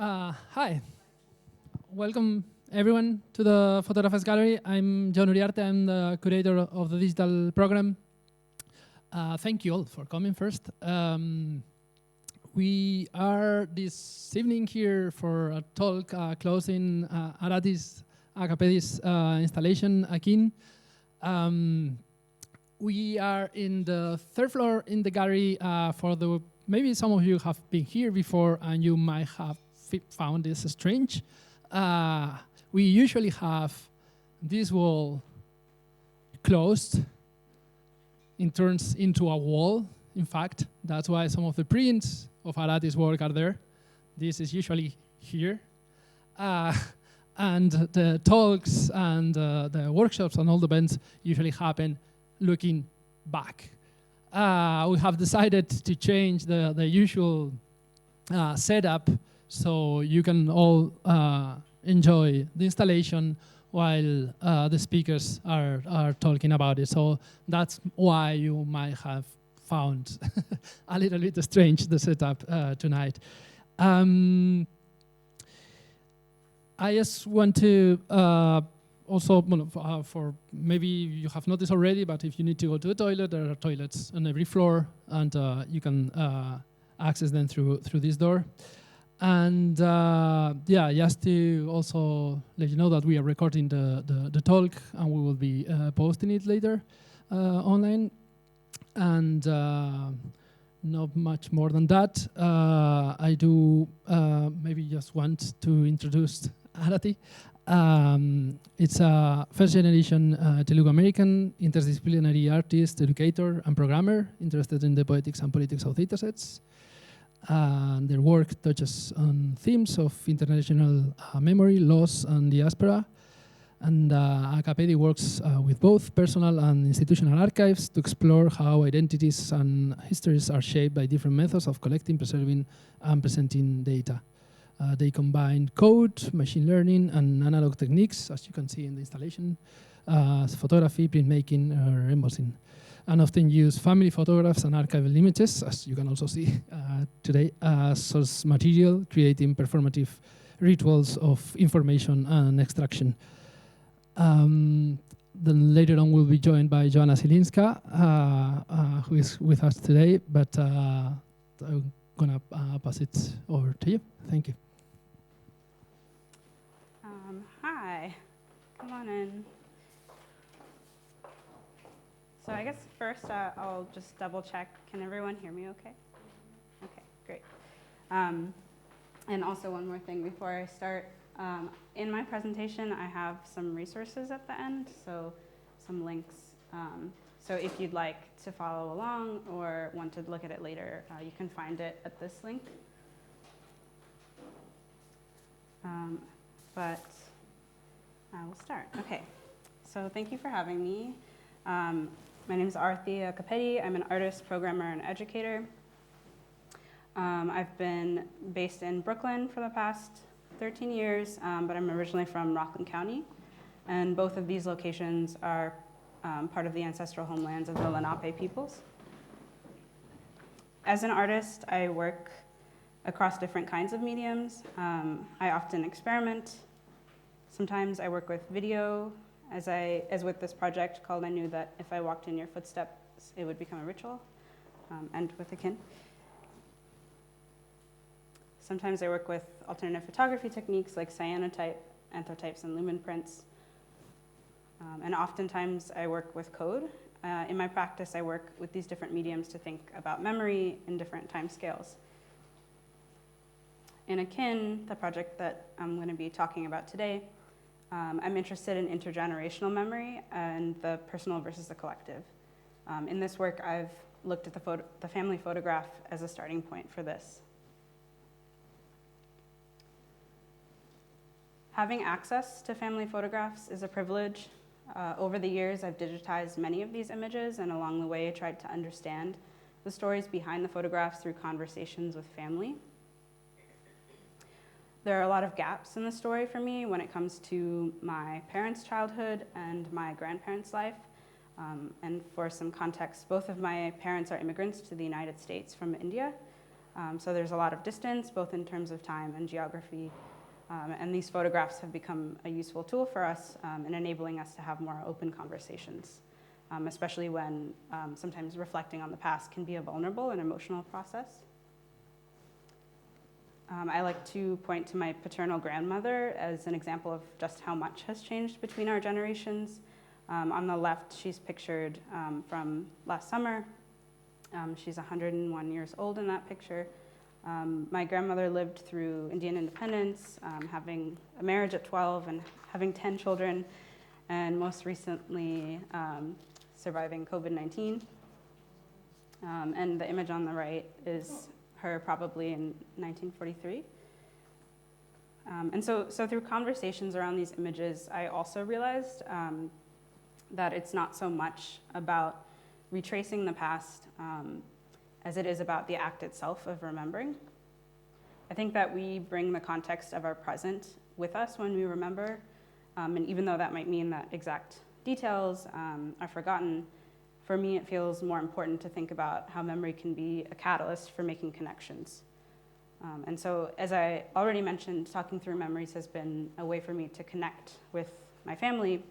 Hi, welcome everyone to the Photographers Gallery. I'm John Uriarte, I'm the curator of the digital program. Thank you all for coming first. We are this evening here for a talk closing Aarati Akkapeddi's installation, Akin. We are in the third floor in the gallery for the, maybe some of you have been here before and you might have found this strange. We usually have this wall closed. It turns into a wall. In fact, that's why some of the prints of Aarati's work are there. This is usually here. And the talks and the workshops and all the events usually happen looking back. We have decided to change the usual setup so you can all enjoy the installation while the speakers are talking about it. So that's why you might have found a little bit strange the setup tonight. I just want to also, for maybe you have noticed already, but if you need to go to the toilet, there are toilets on every floor, and you can access them through this door. And yeah, just to also let you know that we are recording the talk, and we will be posting it later online. And not much more than that. I do maybe just want to introduce Aarati. It's a first-generation Telugu-American interdisciplinary artist, educator, and programmer interested in the poetics and politics of datasets. Their work touches on themes of international memory, loss, and diaspora. And Akkapeddi works with both personal and institutional archives to explore how identities and histories are shaped by different methods of collecting, preserving, and presenting data. They combine code, machine learning, and analog techniques, as you can see in the installation, photography, printmaking, or embossing, and often use family photographs and archival images, as you can also see today, as source material, creating performative rituals of information and extraction. Then later on, we'll be joined by Joanna Zylinska, who is with us today, but I'm gonna pass it over to you. Thank you. Hi, come on in. So I guess first I'll just double check. Can everyone hear me okay? Okay, great. And also one more thing before I start. In my presentation, I have some resources at the end, so some links. So if you'd like to follow along or want to look at it later, you can find it at this link. But I will start. Okay, so thank you for having me. My name is Aarati Akkapeddi. I'm an artist, programmer, and educator. I've been based in Brooklyn for the past 13 years, but I'm originally from Rockland County. And both of these locations are part of the ancestral homelands of the Lenape peoples. As an artist, I work across different kinds of mediums. I often experiment. Sometimes I work with video, as with this project called I Knew That If I Walked in Your Footsteps, It Would Become a Ritual, and with Akin. Sometimes I work with alternative photography techniques like cyanotype, anthotypes, and lumen prints. And oftentimes I work with code. In my practice, I work with these different mediums to think about memory in different time scales. In Akin, the project that I'm going to be talking about today, I'm interested in intergenerational memory and the personal versus the collective. In this work, I've looked at the family photograph as a starting point for this. Having access to family photographs is a privilege. Over the years, I've digitized many of these images, and along the way, I tried to understand the stories behind the photographs through conversations with family. There are a lot of gaps in the story for me when it comes to my parents' childhood and my grandparents' life. And for some context, both of my parents are immigrants to the United States from India. So there's a lot of distance, both in terms of time and geography. And these photographs have become a useful tool for us in enabling us to have more open conversations, especially when sometimes reflecting on the past can be a vulnerable and emotional process. I like to point to my paternal grandmother as an example of just how much has changed between our generations. On the left, she's pictured from last summer. She's 101 years old in that picture. My grandmother lived through Indian independence, having a marriage at 12 and having 10 children, and most recently surviving COVID-19. And the image on the right is her probably in 1943. And so through conversations around these images, I also realized that it's not so much about retracing the past as it is about the act itself of remembering. I think that we bring the context of our present with us when we remember, and even though that might mean that exact details are forgotten, for me it feels more important to think about how memory can be a catalyst for making connections. And so, as I already mentioned, talking through memories has been a way for me to connect with my family,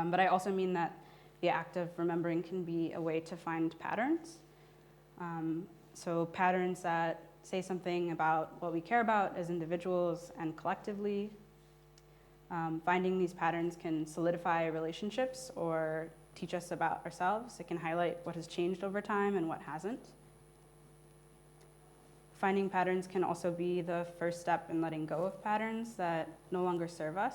but I also mean that the act of remembering can be a way to find patterns. So patterns that say something about what we care about as individuals and collectively. Finding these patterns can solidify relationships or teach us about ourselves. It can highlight what has changed over time and what hasn't. Finding patterns can also be the first step in letting go of patterns that no longer serve us.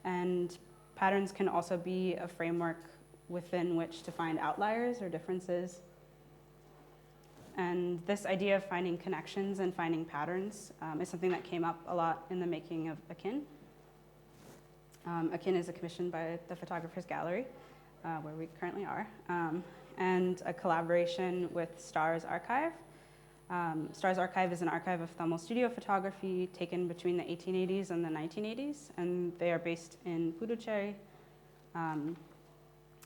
And patterns can also be a framework within which to find outliers or differences. And this idea of finding connections and finding patterns is something that came up a lot in the making of Akin. Akin is a commission by the Photographers Gallery, where we currently are, and a collaboration with Stars Archive. Stars Archive is an archive of Tamil studio photography taken between the 1880s and the 1980s, and they are based in Puducherry.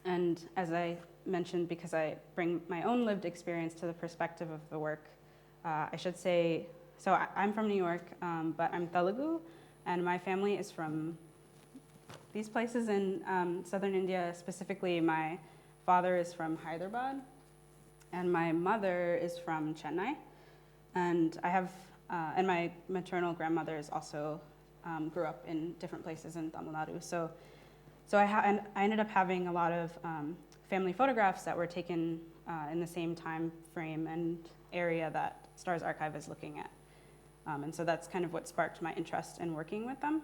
And as I mentioned, because I bring my own lived experience to the perspective of the work, I should say, so I'm from New York, but I'm Telugu, and my family is from these places in southern India. Specifically, my father is from Hyderabad, and my mother is from Chennai. And I have, and my maternal grandmother is also grew up in different places in Tamil Nadu. So I ended up having a lot of family photographs that were taken in the same time frame and area that Stars Archive is looking at. And so that's kind of what sparked my interest in working with them.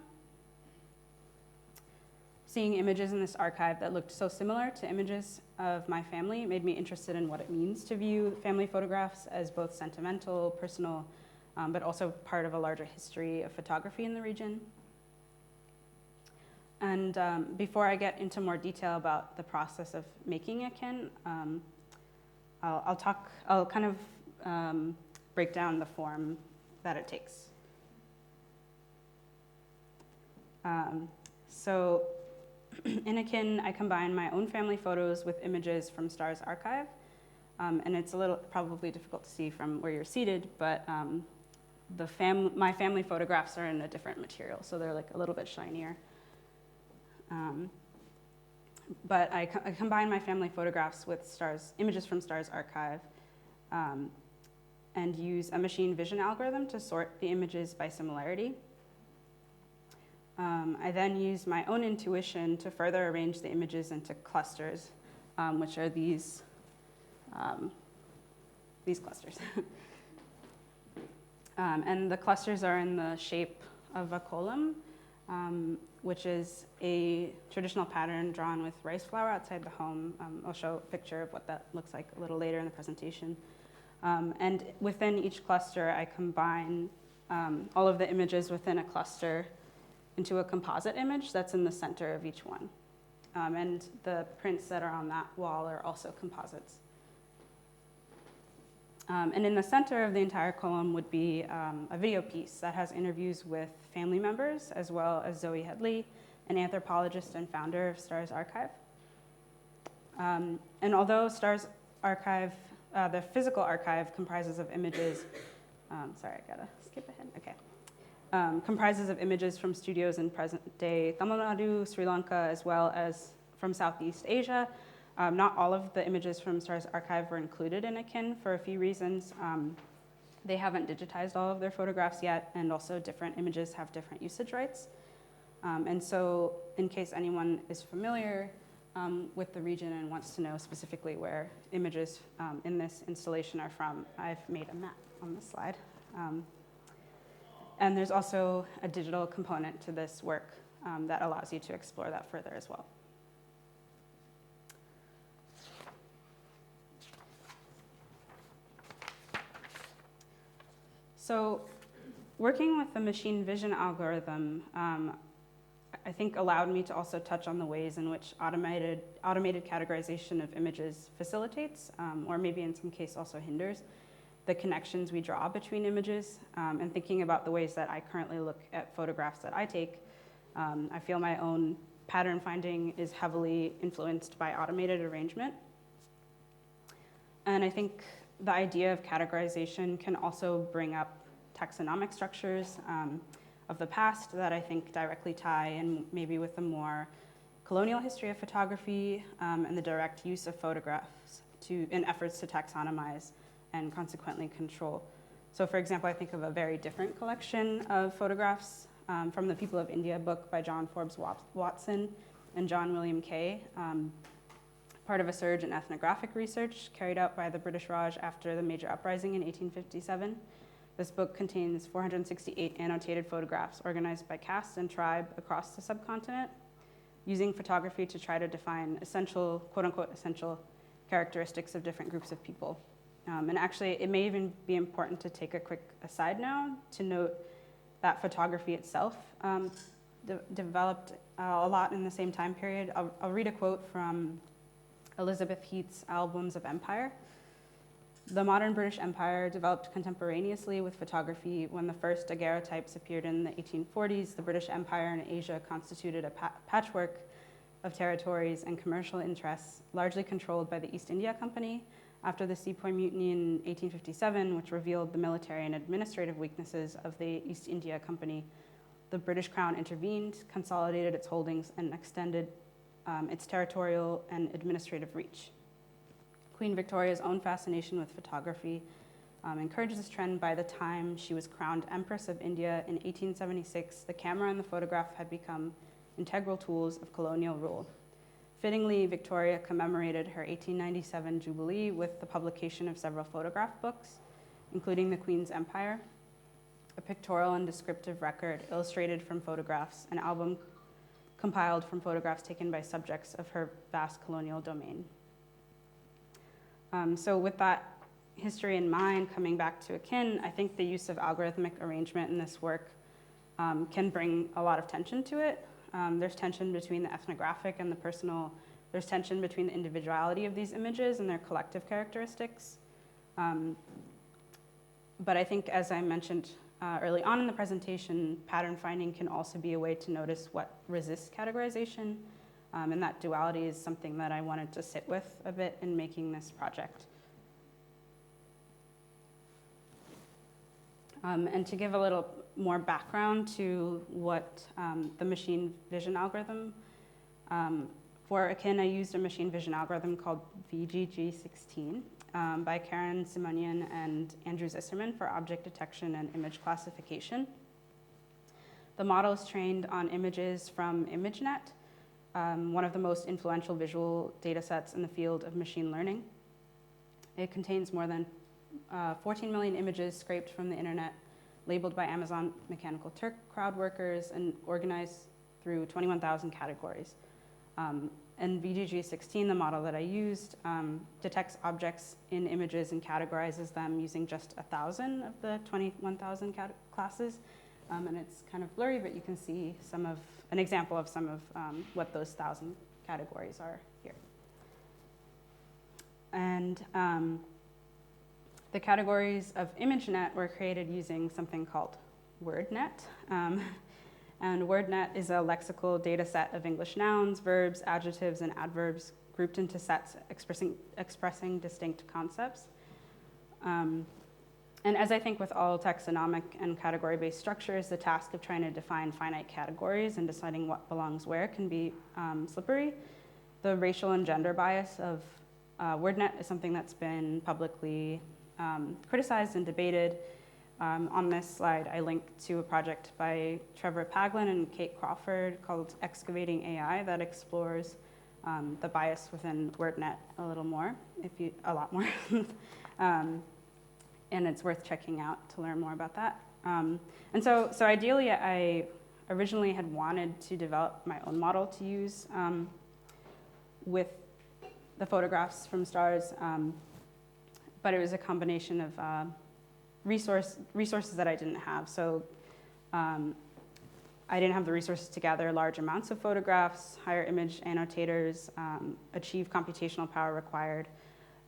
Seeing images in this archive that looked so similar to images of my family made me interested in what it means to view family photographs as both sentimental, personal, but also part of a larger history of photography in the region. And before I get into more detail about the process of making Akin, I'll kind of break down the form that it takes. So in Akin, I combine my own family photos with images from Stars Archive. And it's a little probably difficult to see from where you're seated, but my family photographs are in a different material, so they're like a little bit shinier. But I combine my family photographs with images from Stars Archive and use a machine vision algorithm to sort the images by similarity. I then use my own intuition to further arrange the images into clusters, which are these clusters. And the clusters are in the shape of a column, which is a traditional pattern drawn with rice flour outside the home. I'll show a picture of what that looks like a little later in the presentation. And within each cluster, I combine all of the images within a cluster into a composite image that's in the center of each one. And the prints that are on that wall are also composites. And in the center of the entire column would be a video piece that has interviews with family members, as well as Zoe Headley, an anthropologist and founder of Stars Archive. And although Stars Archive the physical archive comprises of images, sorry, I gotta skip ahead, okay. Comprises of images from studios in present-day Tamil Nadu, Sri Lanka, as well as from Southeast Asia. Not all of the images from STAR's archive were included in Akin for a few reasons. They haven't digitized all of their photographs yet, and also different images have different usage rights. And so in case anyone is familiar with the region and wants to know specifically where images in this installation are from, I've made a map on this slide. And there's also a digital component to this work that allows you to explore that further as well. So working with the machine vision algorithm, I think allowed me to also touch on the ways in which automated categorization of images facilitates, or maybe in some case also hinders, the connections we draw between images. And thinking about the ways that I currently look at photographs that I take, I feel my own pattern finding is heavily influenced by automated arrangement. And I think the idea of categorization can also bring up taxonomic structures of the past that I think directly tie in maybe with the more colonial history of photography and the direct use of photographs in efforts to taxonomize and consequently control. So for example, I think of a very different collection of photographs from the People of India book by John Forbes Watson and John William Kay, part of a surge in ethnographic research carried out by the British Raj after the major uprising in 1857. This book contains 468 annotated photographs organized by caste and tribe across the subcontinent, using photography to try to define essential, quote unquote, essential characteristics of different groups of people. And actually, it may even be important to take a quick aside now to note that photography itself developed a lot in the same time period. I'll read a quote from Elizabeth Heath's Albums of Empire. The modern British Empire developed contemporaneously with photography. When the first daguerreotypes appeared in the 1840s, the British Empire in Asia constituted a patchwork of territories and commercial interests, largely controlled by the East India Company. After the Sepoy Mutiny in 1857, which revealed the military and administrative weaknesses of the East India Company, the British Crown intervened, consolidated its holdings, and extended its territorial and administrative reach. Queen Victoria's own fascination with photography encouraged this trend. By the time she was crowned Empress of India in 1876, the camera and the photograph had become integral tools of colonial rule. Fittingly, Victoria commemorated her 1897 Jubilee with the publication of several photograph books, including The Queen's Empire, a pictorial and descriptive record illustrated from photographs, an album compiled from photographs taken by subjects of her vast colonial domain. So with that history in mind, coming back to Akin, I think the use of algorithmic arrangement in this work can bring a lot of tension to it. There's tension between the ethnographic and the personal. There's tension between the individuality of these images and their collective characteristics. But I think, as I mentioned early on in the presentation, pattern finding can also be a way to notice what resists categorization. And that duality is something that I wanted to sit with a bit in making this project. And to give a little more background to what the machine vision algorithm, for Akin, I used a machine vision algorithm called VGG16 by Karen Simonian and Andrew Zisserman for object detection and image classification. The model is trained on images from ImageNet, one of the most influential visual data sets in the field of machine learning. It contains more than 14 million images scraped from the internet, labeled by Amazon Mechanical Turk crowd workers, and organized through 21,000 categories. And VGG16, the model that I used, detects objects in images and categorizes them using just 1,000 of the 21,000 classes. And it's kind of blurry, but you can see an example of some of what those 1,000 categories are here. And the categories of ImageNet were created using something called WordNet. And WordNet is a lexical data set of English nouns, verbs, adjectives, and adverbs grouped into sets expressing distinct concepts. And as I think with all taxonomic and category-based structures, the task of trying to define finite categories and deciding what belongs where can be slippery. The racial and gender bias of WordNet is something that's been publicly criticized and debated. On this slide, I link to a project by Trevor Paglin and Kate Crawford called Excavating AI that explores the bias within WordNet a lot more. And it's worth checking out to learn more about that. And so ideally, I originally had wanted to develop my own model to use with the photographs from stars, but it was a combination of resources that I didn't have. So I didn't have the resources to gather large amounts of photographs, hire image annotators, achieve computational power required.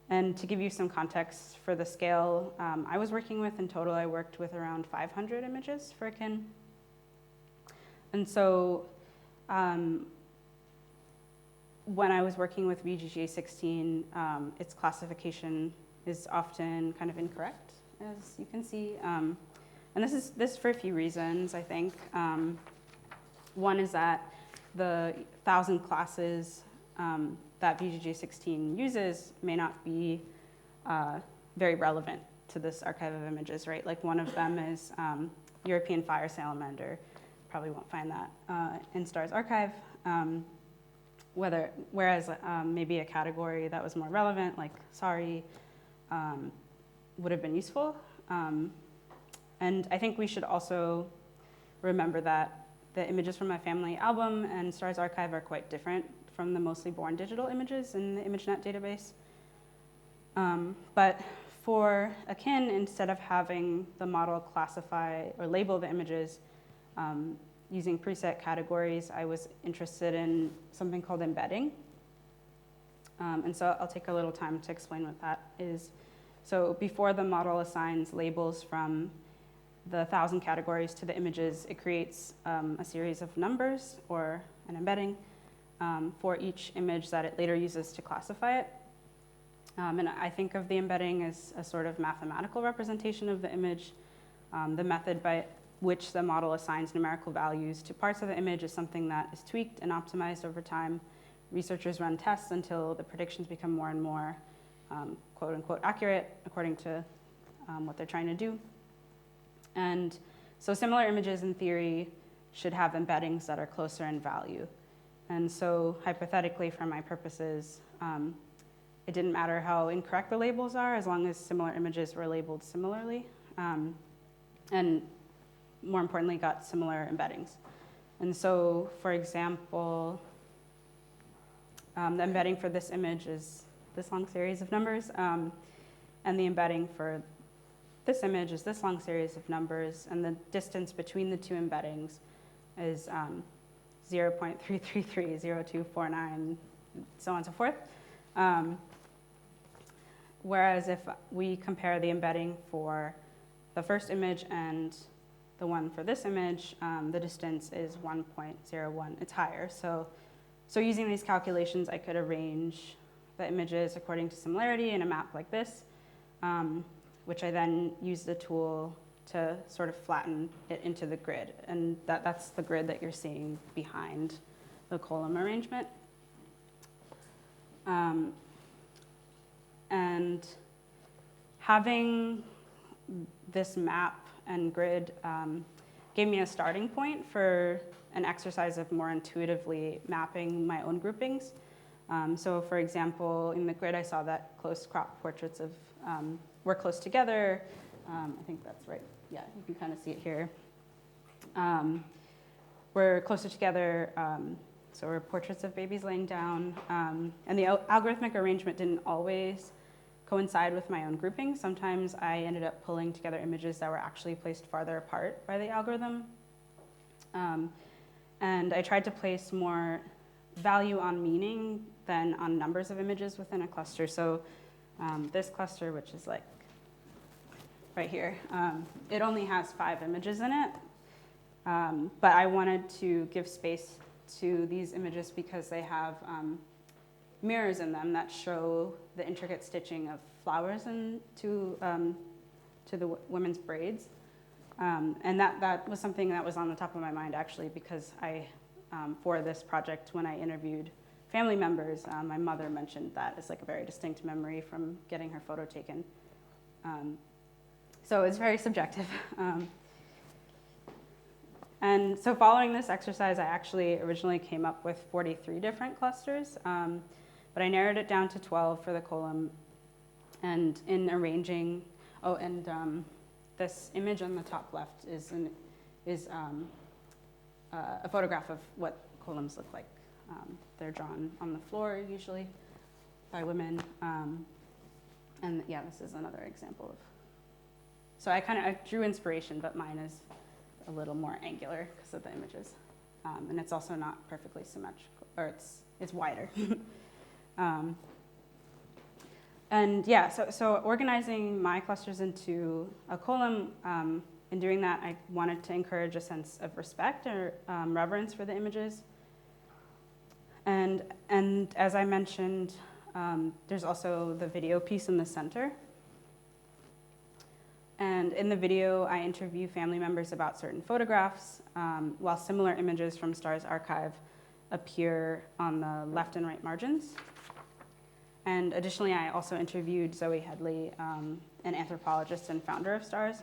And to give you some context for the scale I was working with, in total I worked with around 500 images for Akin. And so when I was working with VGJ16, its classification is often kind of incorrect, as you can see. And this is for a few reasons, I think. One is that the 1,000 classes that VGJ16 uses may not be very relevant to this archive of images, right? Like one of them is European fire salamander. Probably won't find that in STAR's archive. Whereas maybe a category that was more relevant, like sorry, would have been useful. And I think we should also remember that the images from my family album and STAR's archive are quite different from the mostly born digital images in the ImageNet database. But for Akin, instead of having the model classify or label the images using preset categories, I was interested in something called embedding. And so I'll take a little time to explain what that is. So before the model assigns labels from the 1,000 categories to the images, it creates a series of numbers or an embedding for each image that it later uses to classify it. And I think of the embedding as a sort of mathematical representation of the image. The method by which the model assigns numerical values to parts of the image is something that is tweaked and optimized over time. Researchers run tests until the predictions become more and more quote unquote accurate according to what they're trying to do. And so similar images in theory should have embeddings that are closer in value. And so hypothetically, for my purposes, it didn't matter how incorrect the labels are as long as similar images were labeled similarly. And more importantly, got similar embeddings. And so, for example, the embedding for this image is this long series of numbers, and the embedding for this image is this long series of numbers, and the distance between the two embeddings is 0.333, 0249, so on and so forth. Whereas if we compare the embedding for the first image and the one for this image, the distance is 1.01. It's higher. So using these calculations, I could arrange the images according to similarity in a map like this, which I then use the tool to sort of flatten it into the grid. And that's the grid that you're seeing behind the column arrangement. And having this map and grid gave me a starting point for an exercise of more intuitively mapping my own groupings. So for example, in the grid, I saw that close crop portraits of were close together. I think that's right. Yeah, you can kind of see it here. We're closer together, so we're portraits of babies laying down. And the algorithmic arrangement didn't always coincide with my own grouping. Sometimes I ended up pulling together images that were actually placed farther apart by the algorithm. And I tried to place more value on meaning than on numbers of images within a cluster. So this cluster, which is like right here, it only has 5 images in it. But I wanted to give space to these images because they have mirrors in them that show the intricate stitching of flowers to the women's braids. And that was something that was on the top of my mind, actually, because for this project, when I interviewed family members, my mother mentioned that as like a very distinct memory from getting her photo taken. So it's very subjective. And so following this exercise, I actually originally came up with 43 different clusters, but I narrowed it down to 12 for the column. And in arranging, this image on the top left is a photograph of what columns look like. They're drawn on the floor usually by women. And yeah, this is another example of. So I drew inspiration, but mine is a little more angular because of the images. And it's also not perfectly symmetrical, or it's wider. And yeah, so organizing my clusters into a column, in doing that, I wanted to encourage a sense of respect or reverence for the images. And as I mentioned, there's also the video piece in the center. And in the video, I interview family members about certain photographs, while similar images from STAR's archive appear on the left and right margins. And additionally, I also interviewed Zoe Headley, an anthropologist and founder of STARS.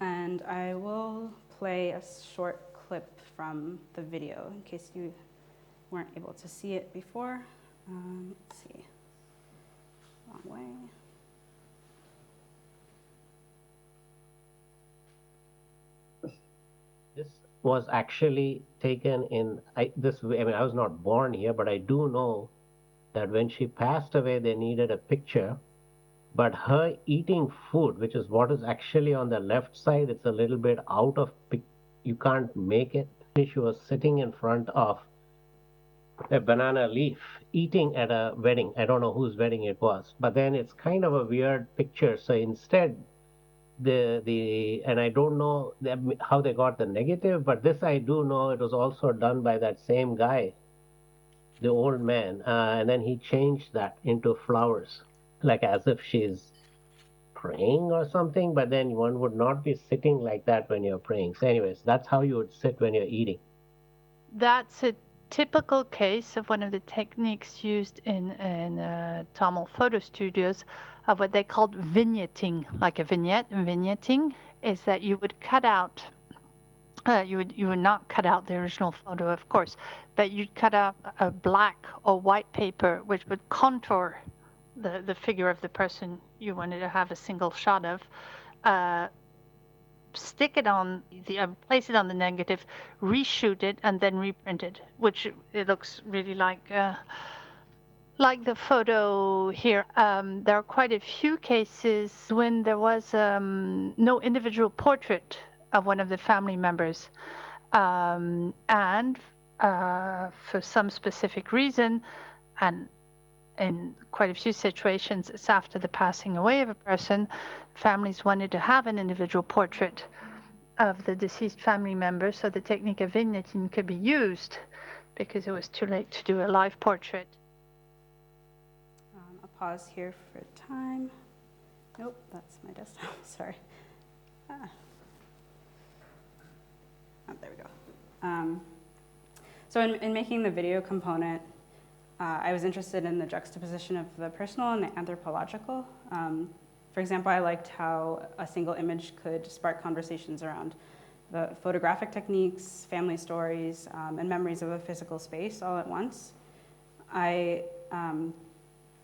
And I will play a short clip from the video in case you weren't able to see it before. Let's see, wrong way. This was actually taken in I was not born here, but I do know that when she passed away, they needed a picture. But her eating food, which is what is actually on the left side, it's a little bit out of, you can't make it. She was sitting in front of a banana leaf, eating at a wedding. I don't know whose wedding it was, but then it's kind of a weird picture. So instead, and I don't know how they got the negative, but this I do know it was also done by that same guy, the old man, and then he changed that into flowers, like as if she's praying or something, but then one would not be sitting like that when you're praying. So anyways, that's how you would sit when you're eating. That's a typical case of one of the techniques used in Tamil photo studios of what they called vignetting, like a vignette. Vignetting is that you would cut out, you would not cut out the original photo, of course, but you'd cut out a black or white paper which would contour the figure of the person you wanted to have a single shot of. Stick it on place it on the negative, reshoot it, and then reprint it, which it looks really like the photo here. There are quite a few cases when there was no individual portrait of one of the family members, and for some specific reason, and in quite a few situations, it's after the passing away of a person, families wanted to have an individual portrait of the deceased family member, so the technique of vignetting could be used because it was too late to do a live portrait. I'll pause here for time. Nope, that's my desktop, sorry. There we go. So in making the video component, I was interested in the juxtaposition of the personal and the anthropological. For example, I liked how a single image could spark conversations around the photographic techniques, family stories, and memories of a physical space all at once. I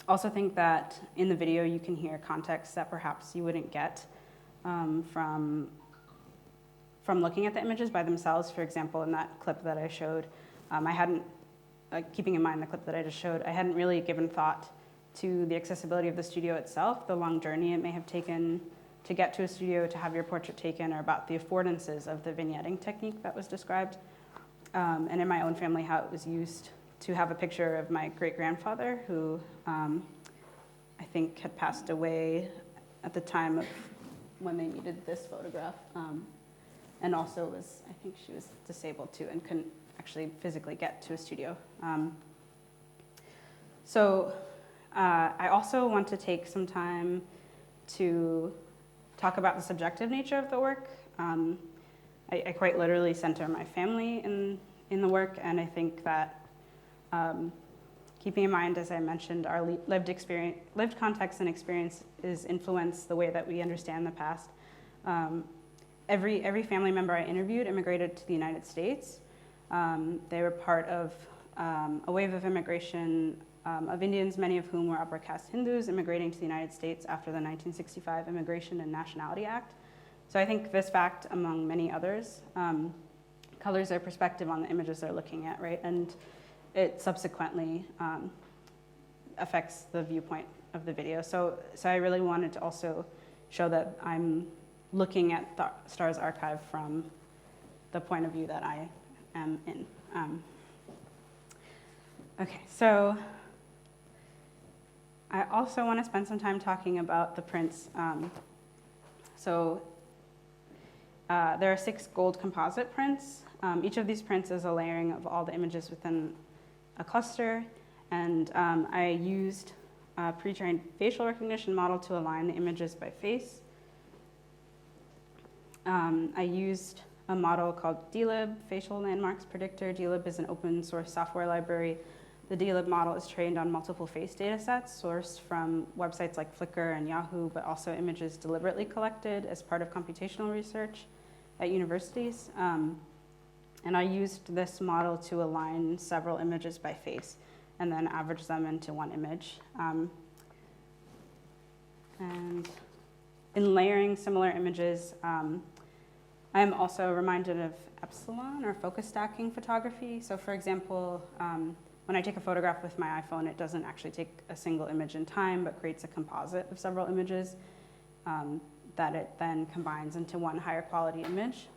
also think that in the video you can hear context that perhaps you wouldn't get from looking at the images by themselves. For example, in that clip that I showed, I hadn't, keeping in mind the clip that I just showed, I hadn't really given thought to the accessibility of the studio itself, the long journey it may have taken to get to a studio to have your portrait taken, or about the affordances of the vignetting technique that was described. And in my own family, how it was used to have a picture of my great-grandfather, who I think had passed away at the time of when they needed this photograph. And also was, I think she was disabled too and couldn't actually physically get to a studio. So I also want to take some time to talk about the subjective nature of the work. I quite literally center my family in the work, and I think that keeping in mind, as I mentioned, our lived context and experiences influence the way that we understand the past. Every family member I interviewed immigrated to the United States. They were part of a wave of immigration of Indians, many of whom were upper caste Hindus, immigrating to the United States after the 1965 Immigration and Nationality Act. So I think this fact, among many others, colors their perspective on the images they're looking at, right? And it subsequently affects the viewpoint of the video. So I really wanted to also show that I'm looking at the STARS archive from the point of view that I am in. Okay, so I also want to spend some time talking about the prints. There are 6 gold composite prints. Each of these prints is a layering of all the images within a cluster, and I used a pre-trained facial recognition model to align the images by face. I used a model called DLib, Facial Landmarks Predictor. DLib is an open source software library. The DLib model is trained on multiple face data sets sourced from websites like Flickr and Yahoo, but also images deliberately collected as part of computational research at universities. And I used this model to align several images by face and then average them into one image. And in layering similar images, I am also reminded of epsilon or focus stacking photography. So for example, when I take a photograph with my iPhone, it doesn't actually take a single image in time, but creates a composite of several images that it then combines into one higher quality image.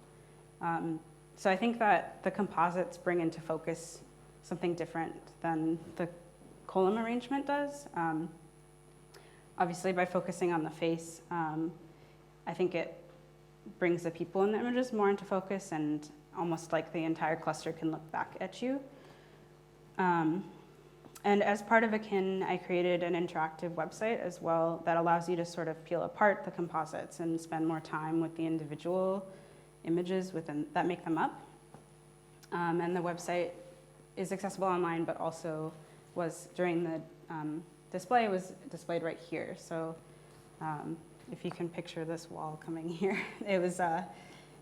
So I think that the composites bring into focus something different than the column arrangement does. Obviously, by focusing on the face, I think it brings the people in the images more into focus, and almost like the entire cluster can look back at you. And as part of Akin, I created an interactive website as well that allows you to sort of peel apart the composites and spend more time with the individual images that make them up. And the website is accessible online, but also was during the display was displayed right here. So if you can picture this wall coming here, it was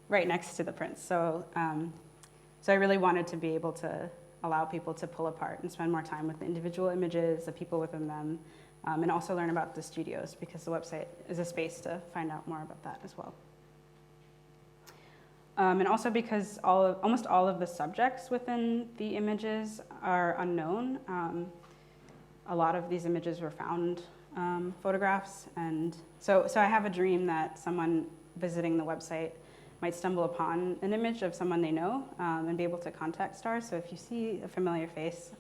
right next to the prints. So I really wanted to be able to allow people to pull apart and spend more time with the individual images, the people within them, and also learn about the studios, because the website is a space to find out more about that as well. And also because almost all of the subjects within the images are unknown. A lot of these images were found photographs, and so I have a dream that someone visiting the website might stumble upon an image of someone they know and be able to contact STARS. So if you see a familiar face,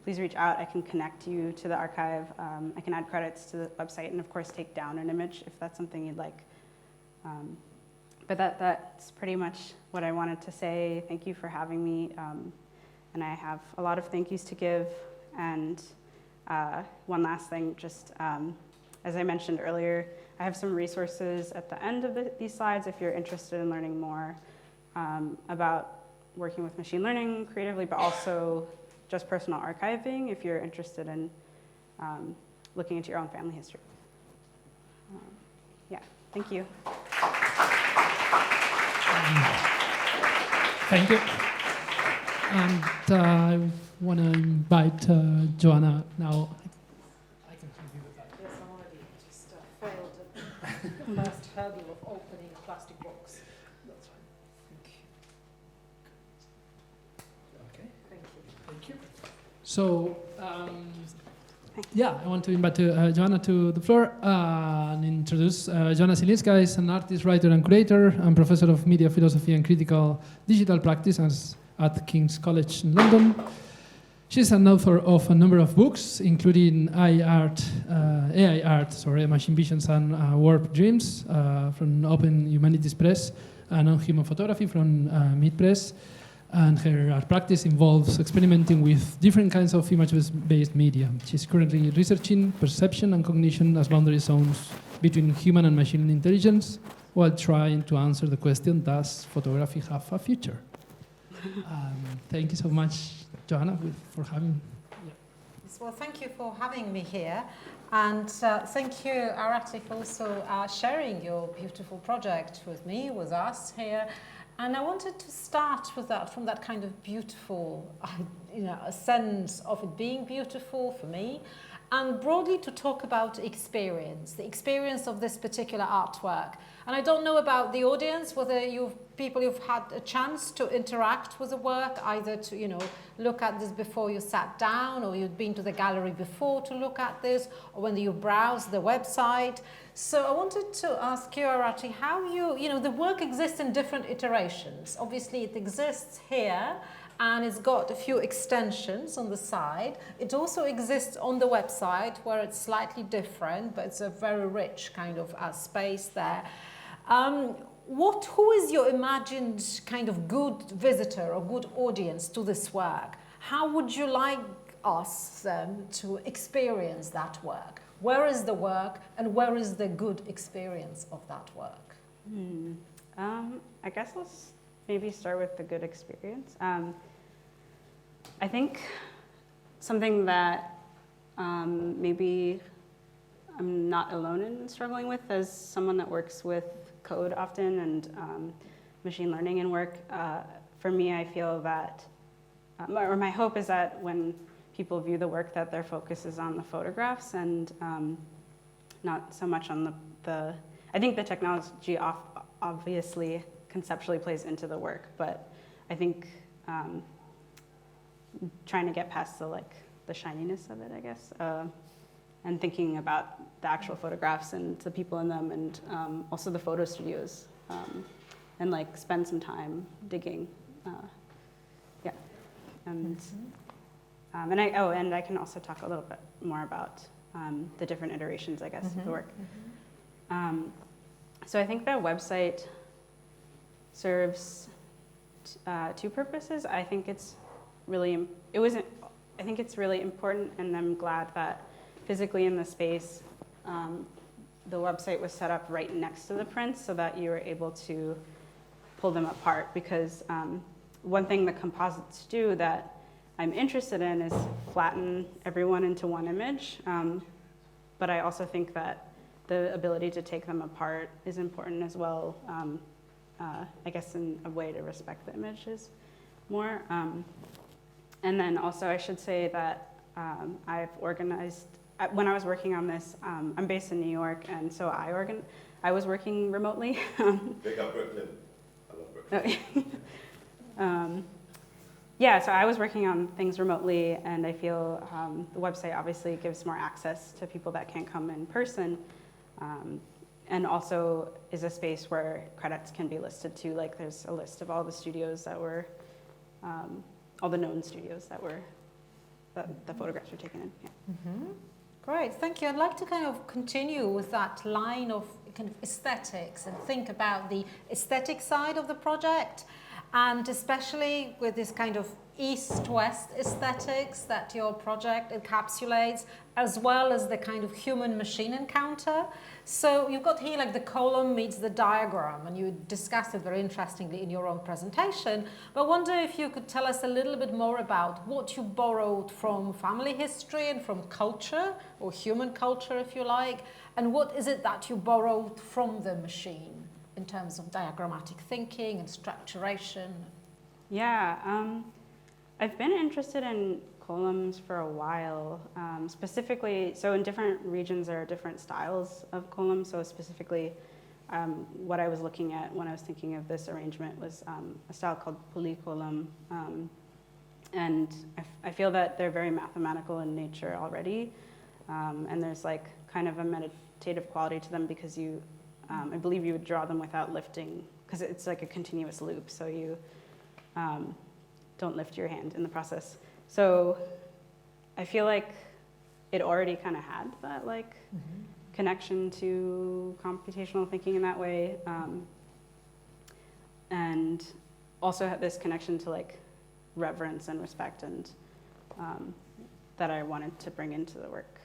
please reach out. I can connect you to the archive. I can add credits to the website, and of course take down an image if that's something you'd like. But that's pretty much what I wanted to say. Thank you for having me. And I have a lot of thank yous to give. And one last thing, just as I mentioned earlier, I have some resources at the end of these slides if you're interested in learning more about working with machine learning creatively, but also just personal archiving if you're interested in looking into your own family history. Yeah, thank you. Thank you. And I want to invite Joanna now. I can help you with that. Yes, I'm already just failed at the last hurdle of opening a plastic box. That's fine. Okay. Thank you. Thank you. So, yeah, I want to invite Joanna to the floor and introduce Joanna Zylinska is an artist, writer, and curator, and professor of media philosophy and critical digital practice at King's College in London. She's an author of a number of books, including AI Art, Machine Visions and Warped Dreams from Open Humanities Press, and On Human Photography from Mid Press. And her art practice involves experimenting with different kinds of image-based media. She's currently researching perception and cognition as boundary zones between human and machine intelligence, while trying to answer the question, does photography have a future? Thank you so much, Joanna, for having me. Well, thank you for having me here. And thank you, Aarati, for also sharing your beautiful project with me, with us here. And I wanted to start with that, from that kind of beautiful, a sense of it being beautiful for me, and broadly to talk about the experience of this particular artwork. And I don't know about the audience, whether you've had a chance to interact with the work, either to, look at this before you sat down, or you'd been to the gallery before to look at this, or when you browsed the website. So I wanted to ask you, Aarati, how the work exists in different iterations. Obviously, it exists here, and it's got a few extensions on the side. It also exists on the website, where it's slightly different, but it's a very rich kind of space there. Who is your imagined kind of good visitor or good audience to this work? How would you like us to experience that work? Where is the work, and where is the good experience of that work? I guess let's maybe start with the good experience. I think something that maybe I'm not alone in struggling with, as someone that works with code often and machine learning in work, for me, I feel that, or my hope is that when people view the work, that their focus is on the photographs and not so much on the I think the technology obviously conceptually plays into the work, but I think trying to get past the shininess of it, I guess, and thinking about the actual photographs and the people in them, and also the photo studios, and spend some time digging. And I can also talk a little bit more about the different iterations, I guess, of the work. So I think the website serves two purposes. I think it's really important, and I'm glad that physically in the space, the website was set up right next to the prints so that you were able to pull them apart, because one thing the composites do that I'm interested in is flatten everyone into one image, but I also think that the ability to take them apart is important as well, I guess in a way to respect the images more. And then also I should say that I've organized, when I was working on this, I'm based in New York, and so I was working remotely. Big up Brooklyn. I love Brooklyn. Yeah, so I was working on things remotely, and I feel the website obviously gives more access to people that can't come in person, and also is a space where credits can be listed too. There's a list of all the studios that were, all the known studios that the photographs were taken in. Yeah. Great, thank you. I'd like to kind of continue with that line of kind of aesthetics and think about the aesthetic side of the project, and especially with this kind of east-west aesthetics that your project encapsulates, as well as the kind of human-machine encounter. So you've got here the column meets the diagram, and you discussed it very interestingly in your own presentation. But I wonder if you could tell us a little bit more about what you borrowed from family history and from culture, or human culture if you like, and what is it that you borrowed from the machine in terms of diagrammatic thinking and structuration? Yeah, I've been interested in columns for a while, specifically, so in different regions there are different styles of columns, so specifically what I was looking at when I was thinking of this arrangement was a style called polycolumn, and I feel that they're very mathematical in nature already, and there's kind of a meditative quality to them, because you, I believe you would draw them without lifting, because it's like a continuous loop, so you don't lift your hand in the process. So I feel like it already kind of had that connection to computational thinking in that way, and also had this connection to reverence and respect, and that I wanted to bring into the work.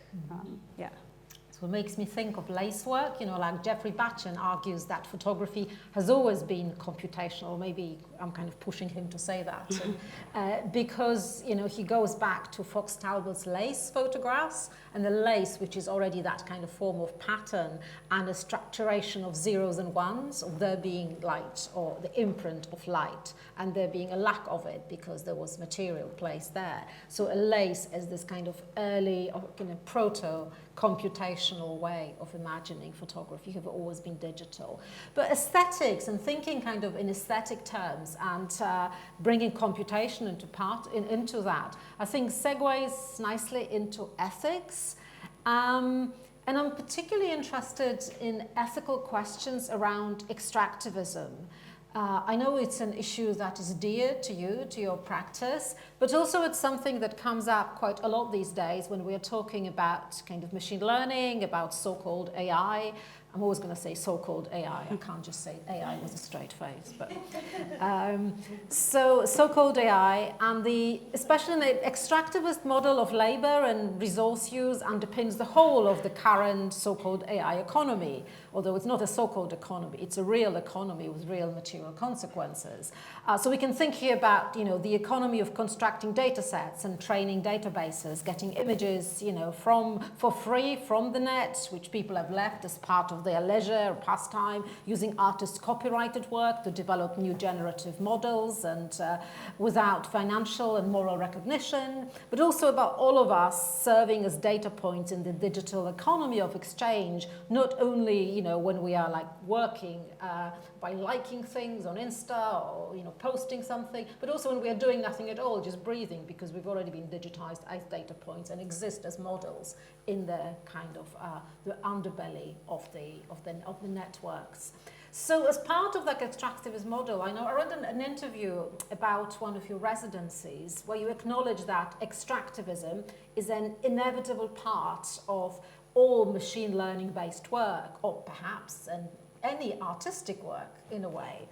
Yeah. So it makes me think of lace work, you know, like Jeffrey Batchen argues that photography has always been computational. Maybe I'm kind of pushing him to say that. Because, you know, he goes back to Fox Talbot's lace photographs, and the lace, which is already that kind of form of pattern and a structuration of zeros and ones, of there being light or the imprint of light, and there being a lack of it because there was material placed there. So a lace is this kind of early, kind of proto-computational way of imagining photography. Have always been digital. But aesthetics and thinking kind of in aesthetic terms and bringing computation into that, I think segues nicely into ethics. And I'm particularly interested in ethical questions around extractivism. I know it's an issue that is dear to you, to your practice, but also it's something that comes up quite a lot these days when we're talking about kind of machine learning, about so-called AI. I'm always going to say so-called AI. I can't just say AI with a straight face. But so-called AI, and especially the extractivist model of labor and resource use underpins the whole of the current so-called AI economy. Although it's not a so-called economy, it's a real economy with real material consequences. So we can think here about, you know, the economy of constructing data sets and training databases, getting images, you know, for free from the net, which people have left as part of their leisure or pastime, using artists' copyrighted work to develop new generative models and without financial and moral recognition, but also about all of us serving as data points in the digital economy of exchange, not only, you know, when we are like working by liking things on Insta or, you know, posting something, but also when we are doing nothing at all, just breathing, because we've already been digitized as data points and exist as models in the kind of the underbelly of the networks. So as part of that extractivist model, I know I read an interview about one of your residencies where you acknowledge that extractivism is an inevitable part of all machine learning based work, or perhaps any artistic work in a way.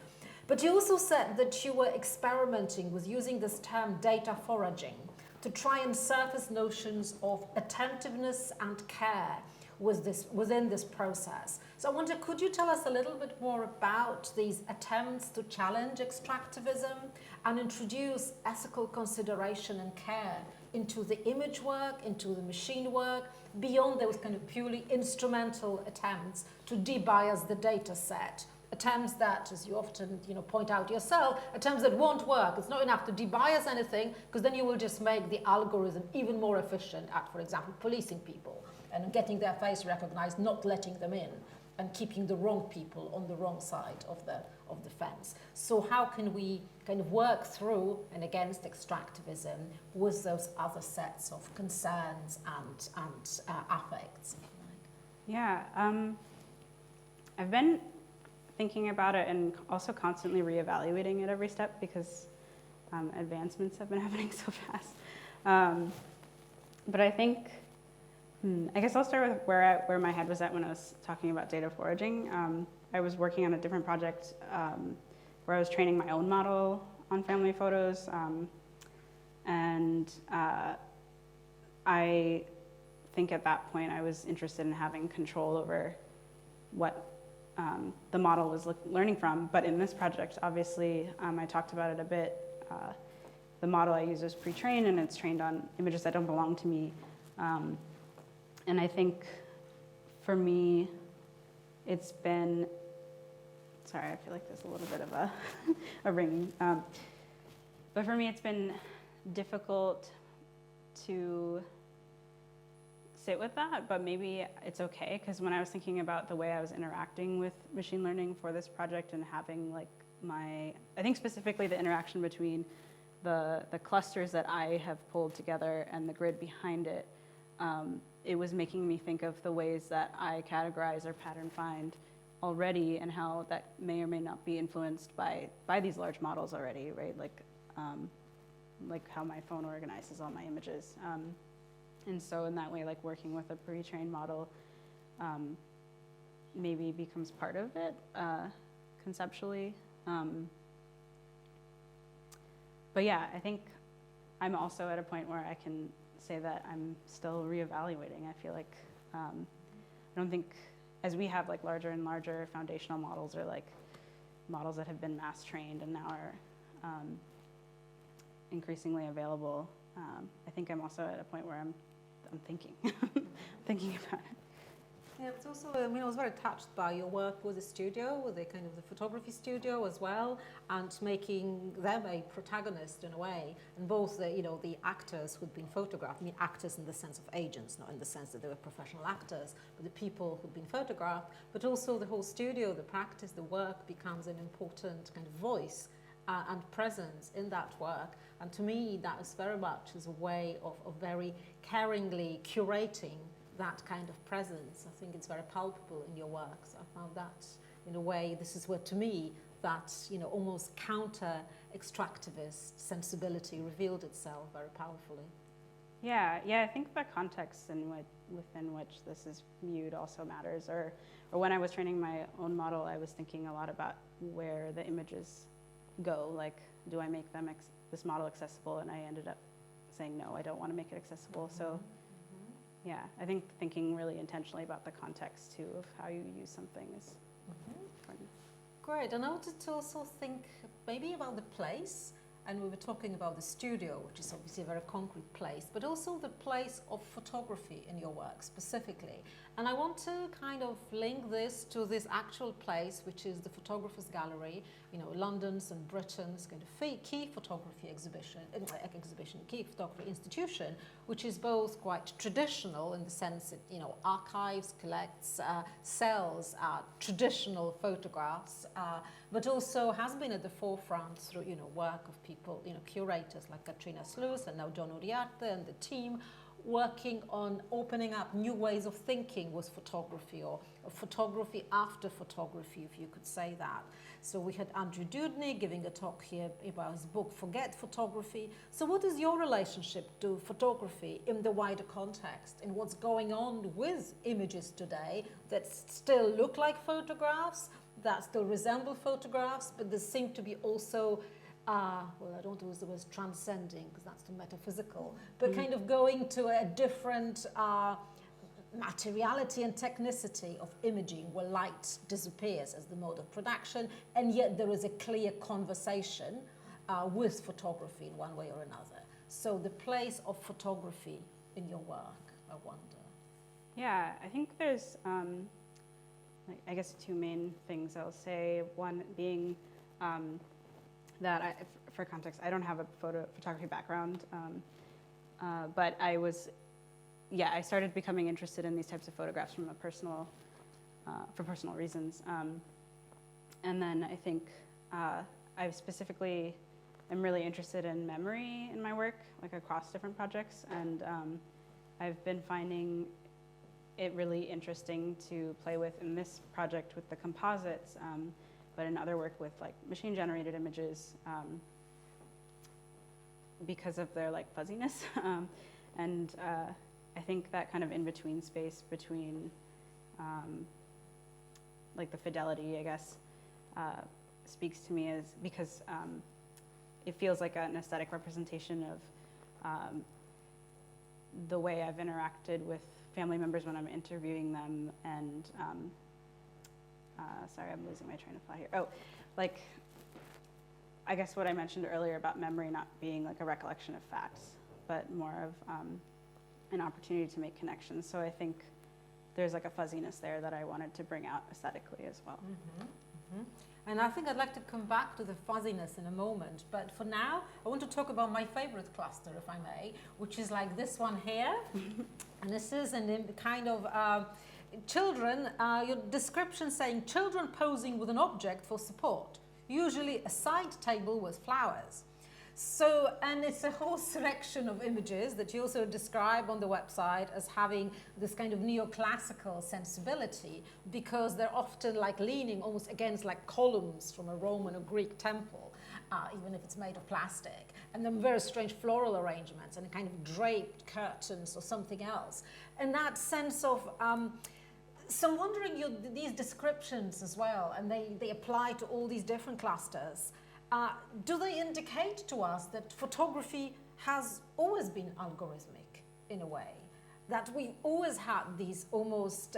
But you also said that you were experimenting with using this term data foraging to try and surface notions of attentiveness and care within this process. So I wonder, could you tell us a little bit more about these attempts to challenge extractivism and introduce ethical consideration and care into the image work, into the machine work, beyond those kind of purely instrumental attempts to debias the data set? Attempts that, as you often, you know, point out yourself, attempts that won't work. It's not enough to debias anything, because then you will just make the algorithm even more efficient at, for example, policing people and getting their face recognized, not letting them in, and keeping the wrong people on the wrong side of the fence. So how can we kind of work through and against extractivism with those other sets of concerns and affects? Yeah, I've been thinking about it and also constantly reevaluating it every step, because advancements have been happening so fast. But I think, I guess I'll start with where my head was at when I was talking about data foraging. I was working on a different project where I was training my own model on family photos. And I think at that point I was interested in having control over what the model was learning from. But in this project, obviously, I talked about it a bit. The model I use is pre-trained, and it's trained on images that don't belong to me. And I think for me, it's been, sorry, I feel like there's a little bit of a ringing. But for me, it's been difficult to sit with that, but maybe it's okay, because when I was thinking about the way I was interacting with machine learning for this project and having like I think specifically the interaction between the clusters that I have pulled together and the grid behind it, it was making me think of the ways that I categorize or pattern find already, and how that may or may not be influenced by these large models already, right? Like how my phone organizes all my images. And so in that way, like working with a pre-trained model maybe becomes part of it conceptually. But But yeah, I think I'm also at a point where I can say that I'm still reevaluating. I feel like I don't think, as we have like larger and larger foundational models, or like models that have been mass trained and now are increasingly available, I think I'm also at a point where I'm thinking, thinking about it. Yeah, it's also, I mean, I was very touched by your work with the studio, with the kind of the photography studio as well, and making them a protagonist in a way. And both the, you know, the actors who'd been photographed, I mean actors in the sense of agents, not in the sense that they were professional actors, but the people who'd been photographed, but also the whole studio, the practice, the work becomes an important kind of voice and presence in that work. And to me, that is very much as a way of very caringly curating that kind of presence. I think it's very palpable in your work. So I found that, in a way, this is where, to me, that, you know, almost counter-extractivist sensibility revealed itself very powerfully. Yeah, I think the context within which this is viewed also matters. Or when I was training my own model, I was thinking a lot about where the images go. Like, do I make them this model accessible? And I ended up saying, no, I don't want to make it accessible. So. Yeah, I think thinking really intentionally about the context too of how you use something is important. Great, and I wanted to also think maybe about the place, and we were talking about the studio, which is obviously a very concrete place, but also the place of photography in your work specifically. And I want to kind of link this to this actual place, which is the Photographers Gallery, you know, London's and Britain's kind of key photography key photography institution, which is both quite traditional in the sense that, you know, archives, collects, sells traditional photographs, but also has been at the forefront through, you know, work of people, you know, curators like Katrina Sluice and now John Uriarte and the team, working on opening up new ways of thinking with photography, or photography after photography, if you could say that. So we had Andrew Dudney giving a talk here about his book, Forget Photography. So what is your relationship to photography in the wider context, in what's going on with images today that still look like photographs, that still resemble photographs, but there seem to be also well, I don't want to use the word transcending because that's too metaphysical, but kind of going to a different materiality and technicity of imaging where light disappears as the mode of production, and yet there is a clear conversation with photography in one way or another. So the place of photography in your work, I wonder. Yeah, I think there's, I guess, two main things I'll say. One being that, for context, I don't have a photography background, but I started becoming interested in these types of photographs from for personal reasons. And then I think I specifically am really interested in memory in my work, like across different projects, and I've been finding it really interesting to play with in this project with the composites, but in other work with like machine-generated images because of their like fuzziness. And I think that kind of in-between space between like the fidelity, I guess, speaks to me because it feels like an aesthetic representation of the way I've interacted with family members when I'm interviewing them, and sorry, I'm losing my train of thought here. Oh, like, I guess what I mentioned earlier about memory not being like a recollection of facts, but more of an opportunity to make connections. So I think there's like a fuzziness there that I wanted to bring out aesthetically as well. Mm-hmm, mm-hmm. And I think I'd like to come back to the fuzziness in a moment, but for now, I want to talk about my favorite cluster, if I may, which is like this one here. And this is a kind of children, your description saying children posing with an object for support, usually a side table with flowers. So, and it's a whole selection of images that you also describe on the website as having this kind of neoclassical sensibility, because they're often like leaning almost against like columns from a Roman or Greek temple, even if it's made of plastic. And then very strange floral arrangements and kind of draped curtains or something else. And that sense of, so I'm wondering these descriptions as well, and they apply to all these different clusters. do they indicate to us that photography has always been algorithmic in a way? That we always had these almost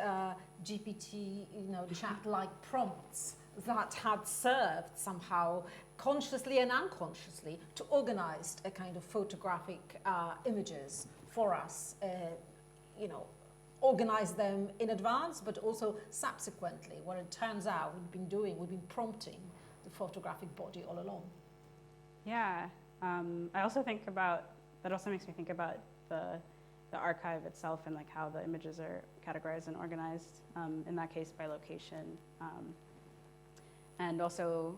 GPT, chat-like prompts that had served somehow consciously and unconsciously to organize a kind of photographic images for us, organize them in advance, but also subsequently. What it turns out we've been prompting the photographic body all along. Yeah, I also think about, that also makes me think about the archive itself and like how the images are categorized and organized, in that case by location. And also,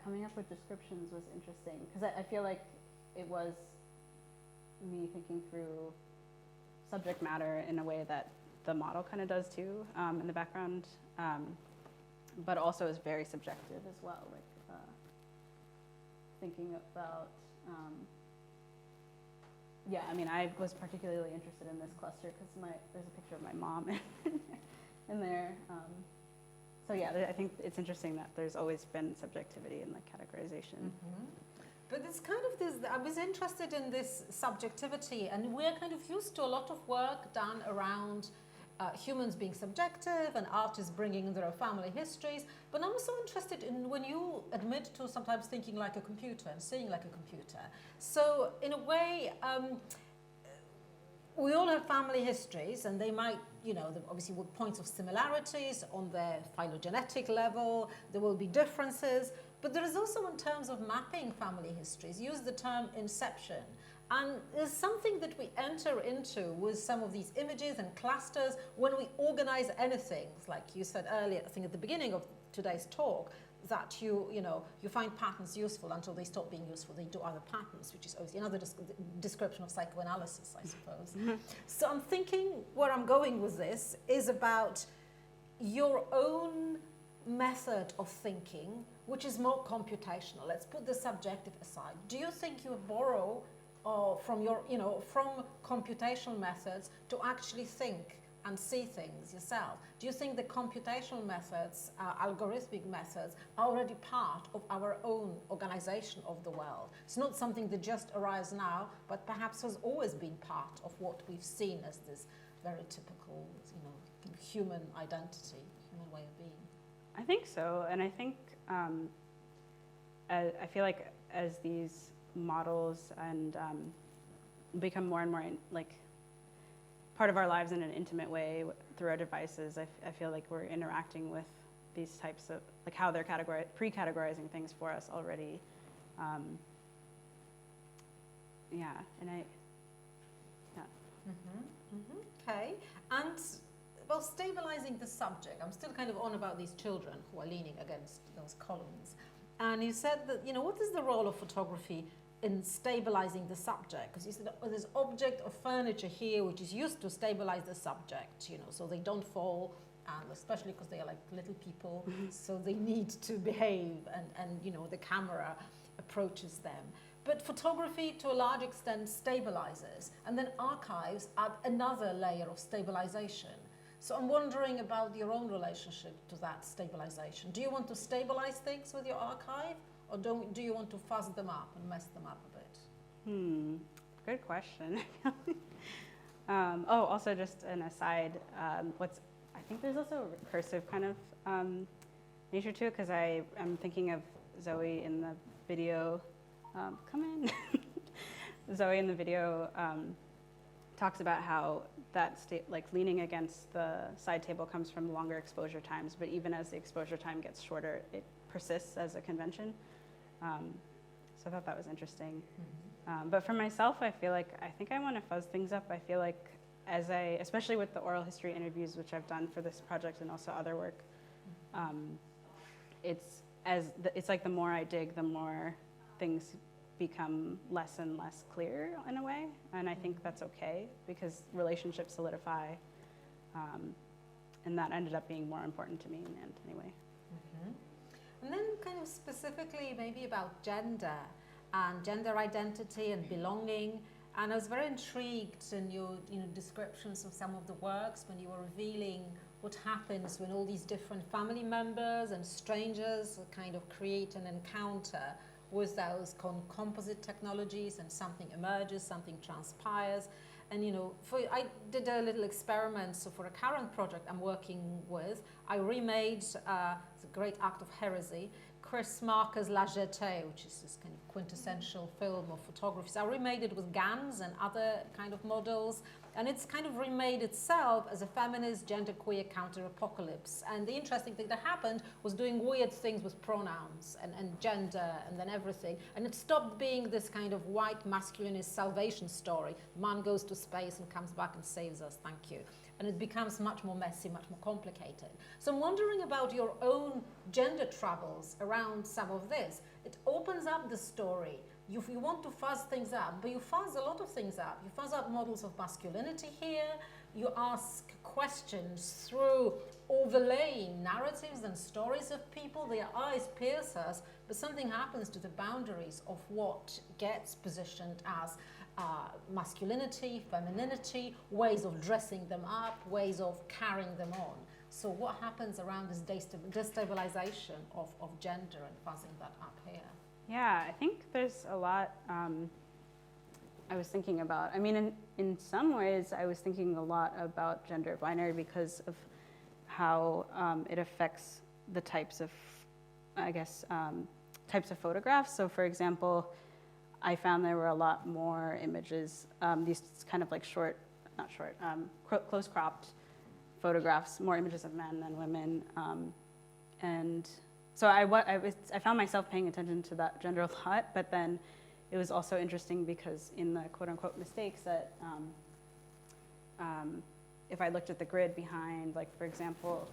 coming up with descriptions was interesting because I feel like it was me thinking through subject matter in a way that the model kind of does too, in the background, but also is very subjective as well, like thinking about, I was particularly interested in this cluster because there's a picture of my mom in there. So yeah, I think it's interesting that there's always been subjectivity in the categorization. Mm-hmm. But it's kind of this, I was interested in this subjectivity, and we're kind of used to a lot of work done around humans being subjective and artists bringing their family histories. But I'm also interested in when you admit to sometimes thinking like a computer and seeing like a computer. So in a way, we all have family histories, and they might, obviously with points of similarities on the phylogenetic level, there will be differences. But there is also, in terms of mapping family histories, use the term inception. And there's something that we enter into with some of these images and clusters when we organize anything, like you said earlier, I think at the beginning of today's talk, that you find patterns useful until they stop being useful. They do other patterns, which is obviously another description of psychoanalysis, I suppose. So I'm thinking where I'm going with this is about your own method of thinking, which is more computational. Let's put the subjective aside. Do you think you borrow from your, from computational methods to actually think and see things yourself? Do you think the computational methods, algorithmic methods, are already part of our own organization of the world? It's not something that just arrives now, but perhaps has always been part of what we've seen as this very typical, human identity, human way of being. I think so, and I think I feel like as these models and become more and more part of our lives in an intimate way through our devices, I feel like we're interacting with these types of, like how they're pre-categorizing things for us already. Okay, and well, stabilizing the subject. I'm still kind of on about these children who are leaning against those columns. And you said that, what is the role of photography in stabilizing the subject? Because you said there's object of furniture here which is used to stabilize the subject, so they don't fall, and especially because they are like little people, so they need to behave, and the camera approaches them. But photography, to a large extent, stabilizes, and then archives add another layer of stabilization. So I'm wondering about your own relationship to that stabilization. Do you want to stabilize things with your archive, or do you want to fuzz them up and mess them up a bit? Good question. Also just an aside, I think there's also a recursive kind of nature to it, because I'm thinking of Zoe in the video. Come in. Zoe in the video talks about how that leaning against the side table comes from longer exposure times, but even as the exposure time gets shorter, it persists as a convention. So I thought that was interesting. But for myself, I think I want to fuzz things up. I feel like especially with the oral history interviews, which I've done for this project and also other work, it's like the more I dig, the more things become less and less clear in a way, and I think that's okay because relationships solidify, and that ended up being more important to me in the end anyway. And then kind of specifically maybe about gender and gender identity and belonging, and I was very intrigued in your descriptions of some of the works when you were revealing what happens when all these different family members and strangers kind of create an encounter with those composite technologies, and something emerges, something transpires. And you know, I did a little experiment. So for a current project I'm working with, I remade, it's a great act of heresy, Chris Marker's La Jetée, which is this kind of quintessential film of photography. So I remade it with GANs and other kind of models, and it's kind of remade itself as a feminist, genderqueer counter-apocalypse. And the interesting thing that happened was doing weird things with pronouns and gender and then everything. And it stopped being this kind of white masculinist salvation story. Man goes to space and comes back and saves us, thank you. And it becomes much more messy, much more complicated. So I'm wondering about your own gender troubles around some of this. It opens up the story. You want to fuzz things up, but you fuzz a lot of things up. You fuzz up models of masculinity here. You ask questions through overlaying narratives and stories of people. Their eyes pierce us, but something happens to the boundaries of what gets positioned as masculinity, femininity, ways of dressing them up, ways of carrying them on. So what happens around this destabilization of gender and fuzzing that up here? Yeah, I think there's a lot I was thinking about. I mean, in some ways, I was thinking a lot about gender binary because of how it affects the types of, I guess, types of photographs. So for example, I found there were a lot more images, these kind of like close cropped photographs, more images of men than women. And so I found myself paying attention to that gender a lot, but then it was also interesting because in the quote unquote mistakes that if I looked at the grid behind, like for example,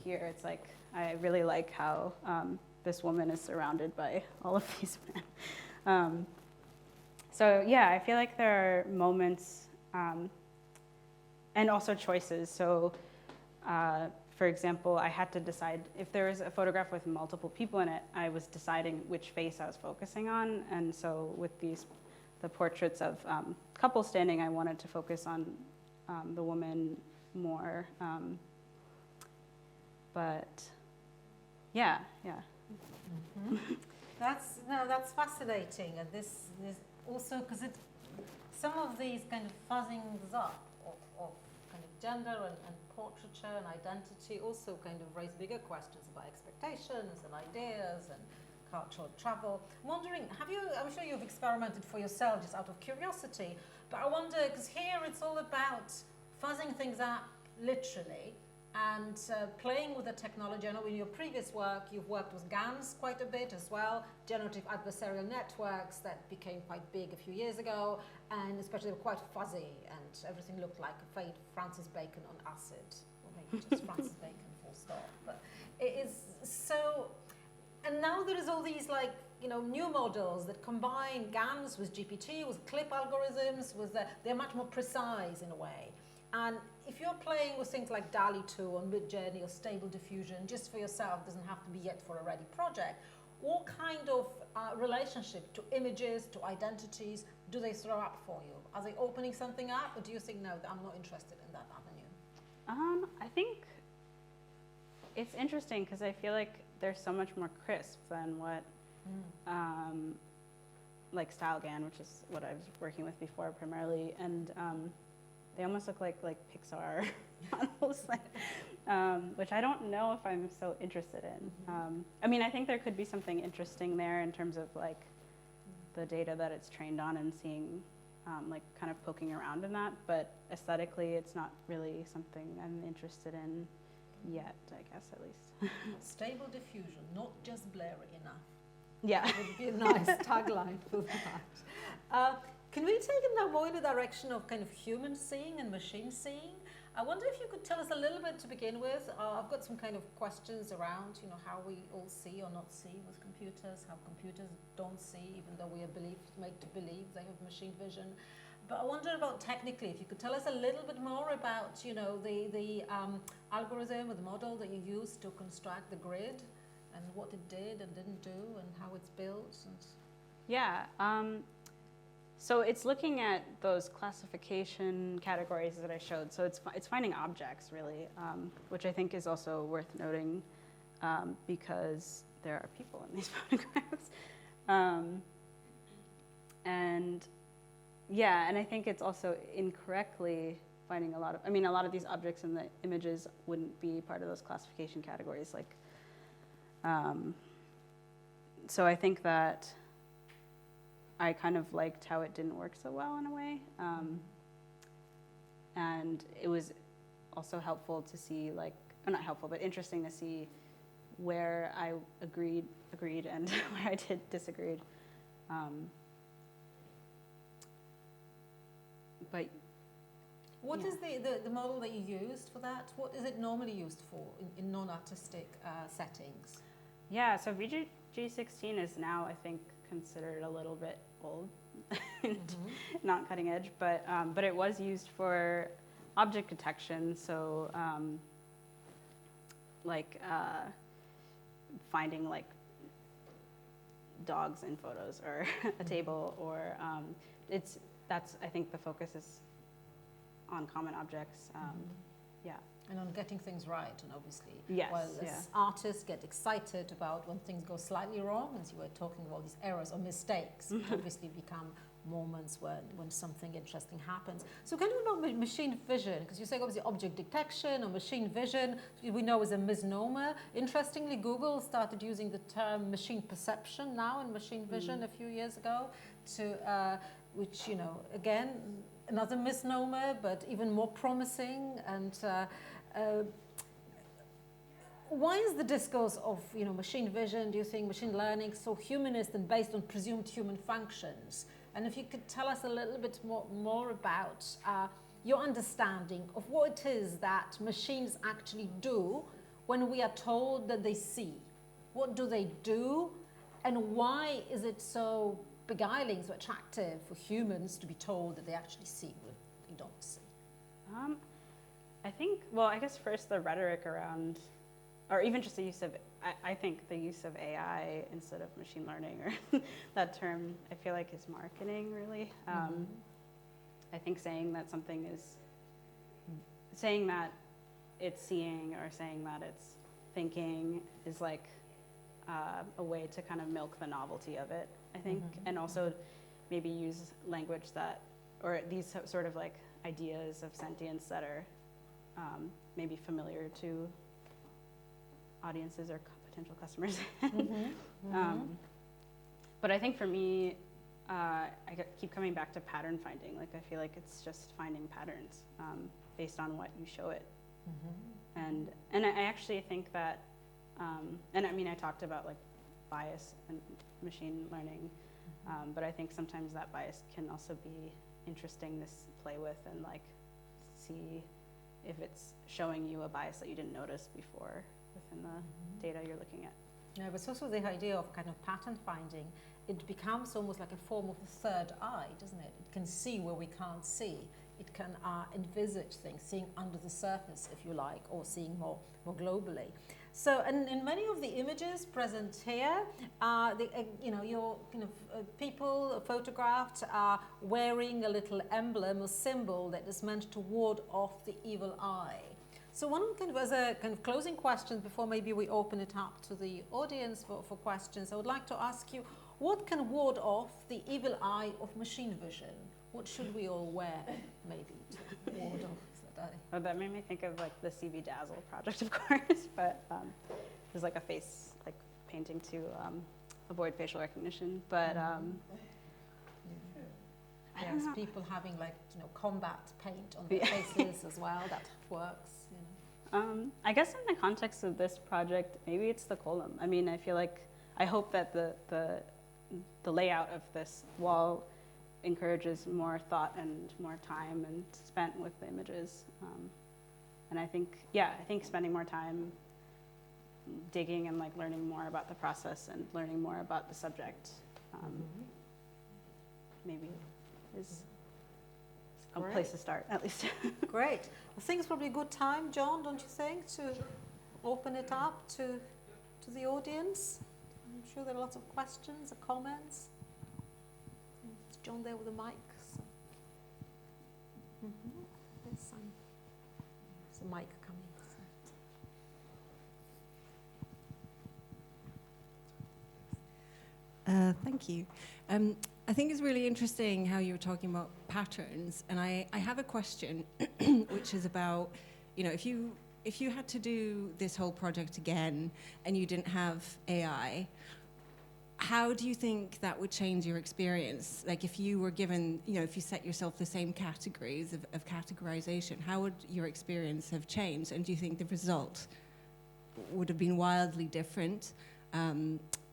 here it's like, I really like how this woman is surrounded by all of these men. So yeah, I feel like there are moments and also choices. So for example, I had to decide if there was a photograph with multiple people in it, I was deciding which face I was focusing on. And so with the portraits of couples standing, I wanted to focus on the woman more. But yeah. Mm-hmm. That's fascinating. And this also, because some of these kind of fuzzings up of kind of gender and portraiture and identity also kind of raise bigger questions about expectations and ideas and cultural travel. I'm wondering, I'm sure you've experimented for yourself just out of curiosity, but I wonder, because here it's all about fuzzing things up literally and playing with the technology. I know in your previous work, you've worked with GANs quite a bit as well, generative adversarial networks that became quite big a few years ago, and especially they were quite fuzzy, and everything looked like a fake Francis Bacon on acid, or maybe just Francis Bacon full stop. But it is so, and now there is all these like, you know, new models that combine GANs with GPT, with clip algorithms, they're much more precise in a way. And if you're playing with things like DALL-E 2 or Midjourney or Stable Diffusion, just for yourself, doesn't have to be yet for a ready project, what kind of relationship to images, to identities, do they throw up for you? Are they opening something up, or do you think, no, I'm not interested in that avenue? I think it's interesting because I feel like they're so much more crisp than what, like StyleGAN, which is what I was working with before primarily, and they almost look like Pixar models, which I don't know if I'm so interested in. I mean, I think there could be something interesting there in terms of like the data that it's trained on and seeing, like kind of poking around in that, but aesthetically it's not really something I'm interested in yet, I guess, at least. Stable diffusion, not just blurry enough. Yeah. It would be a nice tagline for that. Can we take it now more in the direction of kind of human seeing and machine seeing? I wonder if you could tell us a little bit to begin with. I've got some kind of questions around, you know, how we all see or not see with computers, how computers don't see, even though we are made to believe they have machine vision. But I wonder about technically, if you could tell us a little bit more about, you know, the algorithm or the model that you used to construct the grid and what it did and didn't do and how it's built. And yeah. So it's looking at those classification categories that I showed. So it's finding objects, really, which I think is also worth noting because there are people in these photographs. And yeah, and I think it's also incorrectly finding a lot of these objects in the images wouldn't be part of those classification categories. Like, so I think that I kind of liked how it didn't work so well in a way. And it was also helpful to see, like, or not helpful, but interesting to see where I agreed and where I disagreed. But what yeah. is the model that you used for that? What is it normally used for in non-artistic settings? Yeah, so VG16 is now, I think, considered a little bit old, not cutting edge, but it was used for object detection. So finding like dogs in photos or a table, or that's I think the focus is on common objects. Yeah. And on getting things right, and obviously, yes, while as artists get excited about when things go slightly wrong, as you were talking about these errors or mistakes, obviously become moments when something interesting happens. So kind of about machine vision, because you say obviously object detection or machine vision, we know is a misnomer. Interestingly, Google started using the term machine perception now in machine vision a few years ago, to which, you know, again, another misnomer, but even more promising. And why is the discourse of, you know, machine vision, do you think, machine learning, so humanist and based on presumed human functions? And if you could tell us a little bit more about your understanding of what it is that machines actually do when we are told that they see. What do they do, and why is it so beguiling, so attractive for humans to be told that they actually see what they don't see? I think, well, I guess first the rhetoric around, or even just the use of, I think the use of AI instead of machine learning, or that term, I feel like is marketing, really. I think saying that something is, saying that it's seeing or saying that it's thinking is like a way to kind of milk the novelty of it, I think, and also maybe use language that, or these sort of like ideas of sentience that are maybe familiar to audiences or potential customers. But I think for me, I keep coming back to pattern finding. Like, I feel like it's just finding patterns based on what you show it. And I actually think that, and I mean, I talked about like bias and machine learning, but I think sometimes that bias can also be interesting to play with and like see if it's showing you a bias that you didn't notice before within the data you're looking at. Yeah, but it's also the idea of kind of pattern finding. It becomes almost like a form of the third eye, doesn't it? It can see where we can't see. It can envisage things, seeing under the surface, if you like, or seeing more globally. So, and in many of the images present here, you know, your kind of people photographed are wearing a little emblem or symbol that is meant to ward off the evil eye. So one kind of, as a kind of closing question before maybe we open it up to the audience for questions, I would like to ask you, what can ward off the evil eye of machine vision? What should we all wear, maybe, to ward off that eye? Oh, that made me think of like the CV Dazzle project, of course, but there's like a face like painting to avoid facial recognition. But yes, people having like, you know, combat paint on their faces as well, that works. You know. I guess in the context of this project, maybe it's the column. I mean, I feel like, I hope that the layout of this wall encourages more thought and more time and spent with the images. And I think, yeah, I think spending more time digging and like learning more about the process and learning more about the subject maybe is a place to start, at least. Great. I think it's probably a good time, John, don't you think, to open it up to the audience? I'm sure there are lots of questions or comments. John there with the mics. There's a mic coming. Thank you. I think it's really interesting how you were talking about patterns, and I have a question, which is about, you know, if you had to do this whole project again and you didn't have AI, how do you think that would change your experience? Like if you were given, you know, if you set yourself the same categories of categorization, how would your experience have changed? And do you think the result would have been wildly different?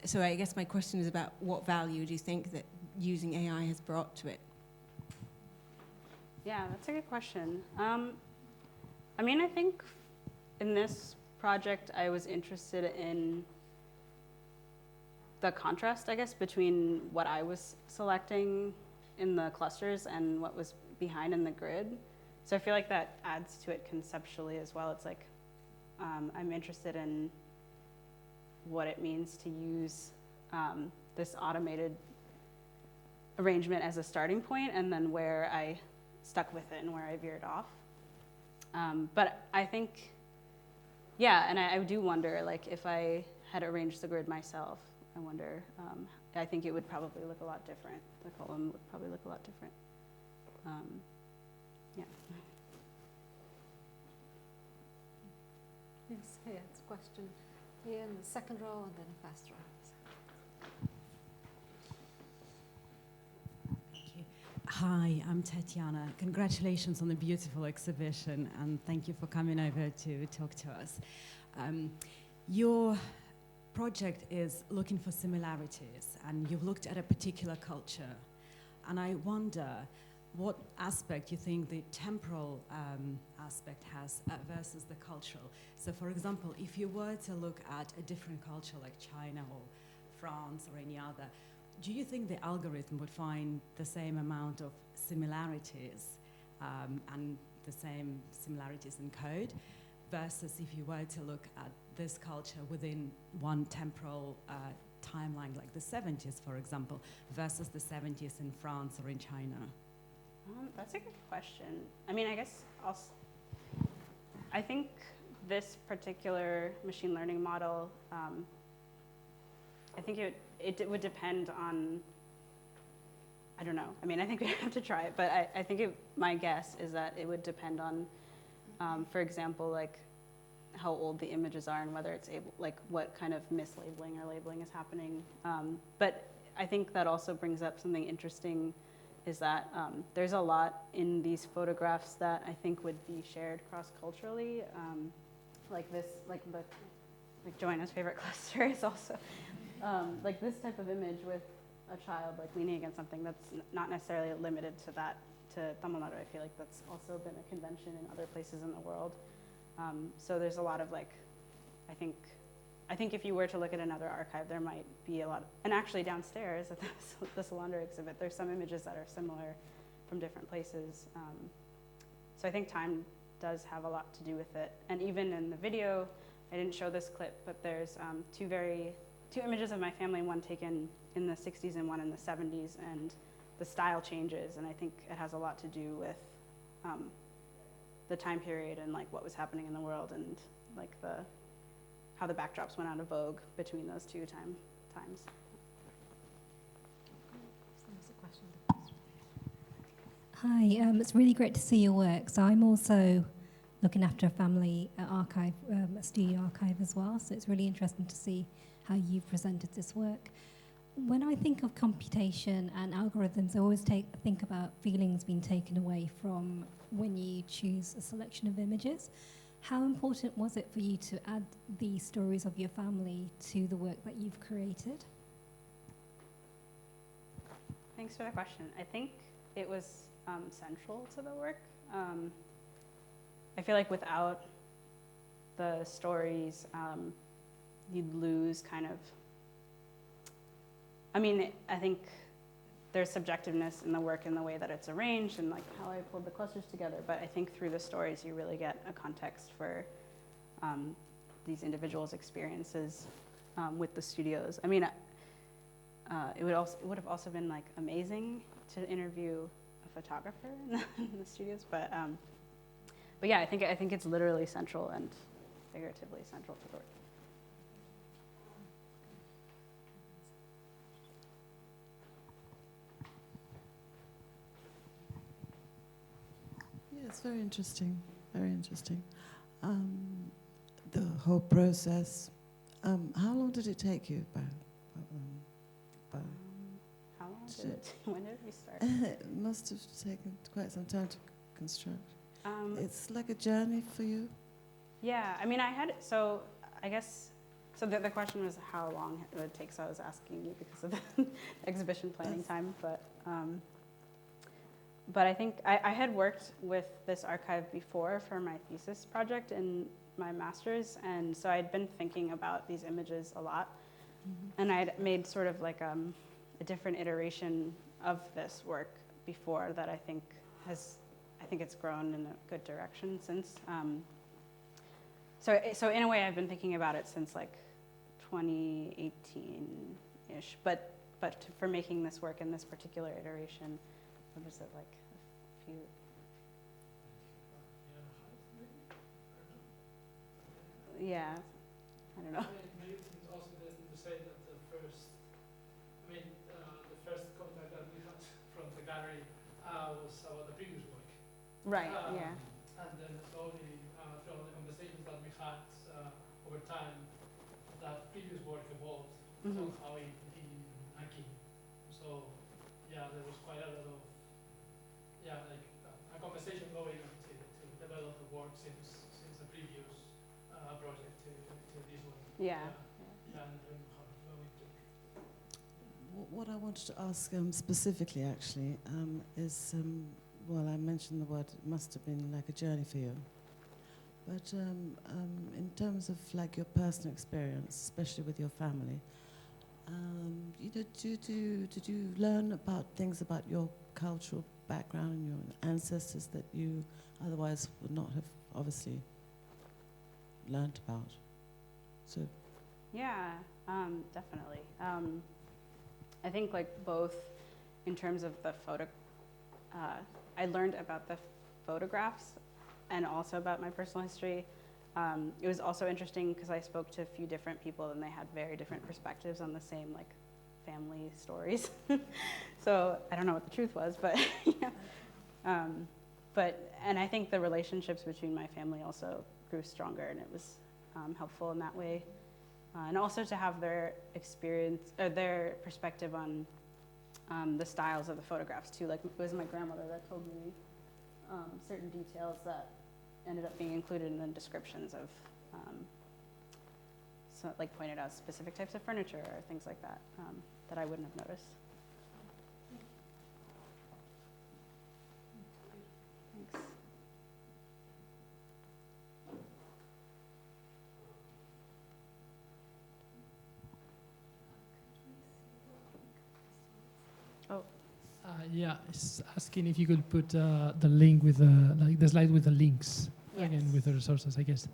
So I guess my question is about what value do you think that using AI has brought to it? Yeah, that's a good question. I mean, I think in this project, I was interested in the contrast, I guess, between what I was selecting in the clusters and what was behind in the grid. So I feel like that adds to it conceptually as well. It's like, I'm interested in what it means to use this automated arrangement as a starting point, and then where I stuck with it and where I veered off. But I think, yeah, and I do wonder, like, if I had arranged the grid myself, I wonder, I think it would probably look a lot different. The column would probably look a lot different. Yeah. Yes, here, it's a question here in the second row and then first row. Hi, I'm Tatiana. Congratulations on the beautiful exhibition, and thank you for coming over to talk to us. Your project is looking for similarities, and you've looked at a particular culture. And I wonder what aspect you think the temporal aspect has versus the cultural. So for example, if you were to look at a different culture like China or France or any other, do you think the algorithm would find the same amount of similarities and the same similarities in code versus if you were to look at this culture within one temporal timeline, like the 70s, for example, versus the 70s in France or in China? That's a good question. I mean, I guess I think this particular machine learning model, I think it would depend on, I don't know. I mean, I think we have to try it, but I think my guess is that it would depend on, for example, like how old the images are and whether it's able, like what kind of mislabeling or labeling is happening. But I think that also brings up something interesting, is that there's a lot in these photographs that I think would be shared cross-culturally. Like this, like Joanna's favorite cluster is also like this type of image with a child like leaning against something that's not necessarily limited to that, to Tamil Nadu. I feel like that's also been a convention in other places in the world. So there's a lot of like, I think if you were to look at another archive, there might be a lot, and actually downstairs at the Solander exhibit, there's some images that are similar from different places. So I think time does have a lot to do with it. And even in the video, I didn't show this clip, but there's two images of my family, one taken in the 60s and one in the 70s, and the style changes, and I think it has a lot to do with the time period and like what was happening in the world, and like how the backdrops went out of vogue between those two times. Hi, it's really great to see your work. So I'm also looking after a family archive, a studio archive as well, so it's really interesting to see how you've presented this work. When I think of computation and algorithms, I always think about feelings being taken away from when you choose a selection of images. How important was it for you to add the stories of your family to the work that you've created? Thanks for the question. I think it was central to the work. I feel like without the stories, you'd lose kind of, I mean, I think there's subjectiveness in the work in the way that it's arranged and like how I pulled the clusters together, but I think through the stories you really get a context for these individuals' experiences with the studios. I mean, it would have also been like amazing to interview a photographer in the studios, but yeah, I think it's literally central and figuratively central to the work. Yeah, it's very interesting. Very interesting. The whole process. How long did it take you? How long did it? When did we start? It must have taken quite some time to construct. It's like a journey for you. Yeah, I mean, I guess, the question was how long it would take, so I was asking you because of the exhibition planning time, but I think I had worked with this archive before for my thesis project in my master's, and so I'd been thinking about these images a lot, and I'd made sort of like a different iteration of this work before that I think it's grown in a good direction since. So in a way, I've been thinking about it since like 2018-ish, but for making this work in this particular iteration, what was it, like a few? Yeah, I don't know. Maybe it's also interesting to say that the first contact that we had from the gallery was about the previous work. Right, yeah. And then slowly, throughout the conversations that we had over time, that previous work evolved somehow in Akin. So, yeah, there was quite a lot of, a conversation going on to develop the work since the previous project to this one. Yeah. And then how it took. What I wanted to ask specifically, actually, is, well, I mentioned the word, it must have been like a journey for you. But in terms of like your personal experience, especially with your family, did you learn about things about your cultural background and your ancestors that you otherwise would not have obviously learned about? So. Yeah, definitely. I think like both in terms of the I learned about the photographs and also about my personal history. It was also interesting because I spoke to a few different people and they had very different perspectives on the same like family stories. So I don't know what the truth was, but and I think the relationships between my family also grew stronger, and it was helpful in that way. And also to have their experience, or their perspective on the styles of the photographs too. Like it was my grandmother that told me certain details that ended up being included in the descriptions of, so like pointed out specific types of furniture or things like that that I wouldn't have noticed. Thanks. Oh. Yeah, it's asking if you could put the link with the slide with the links again with the resources, I guess.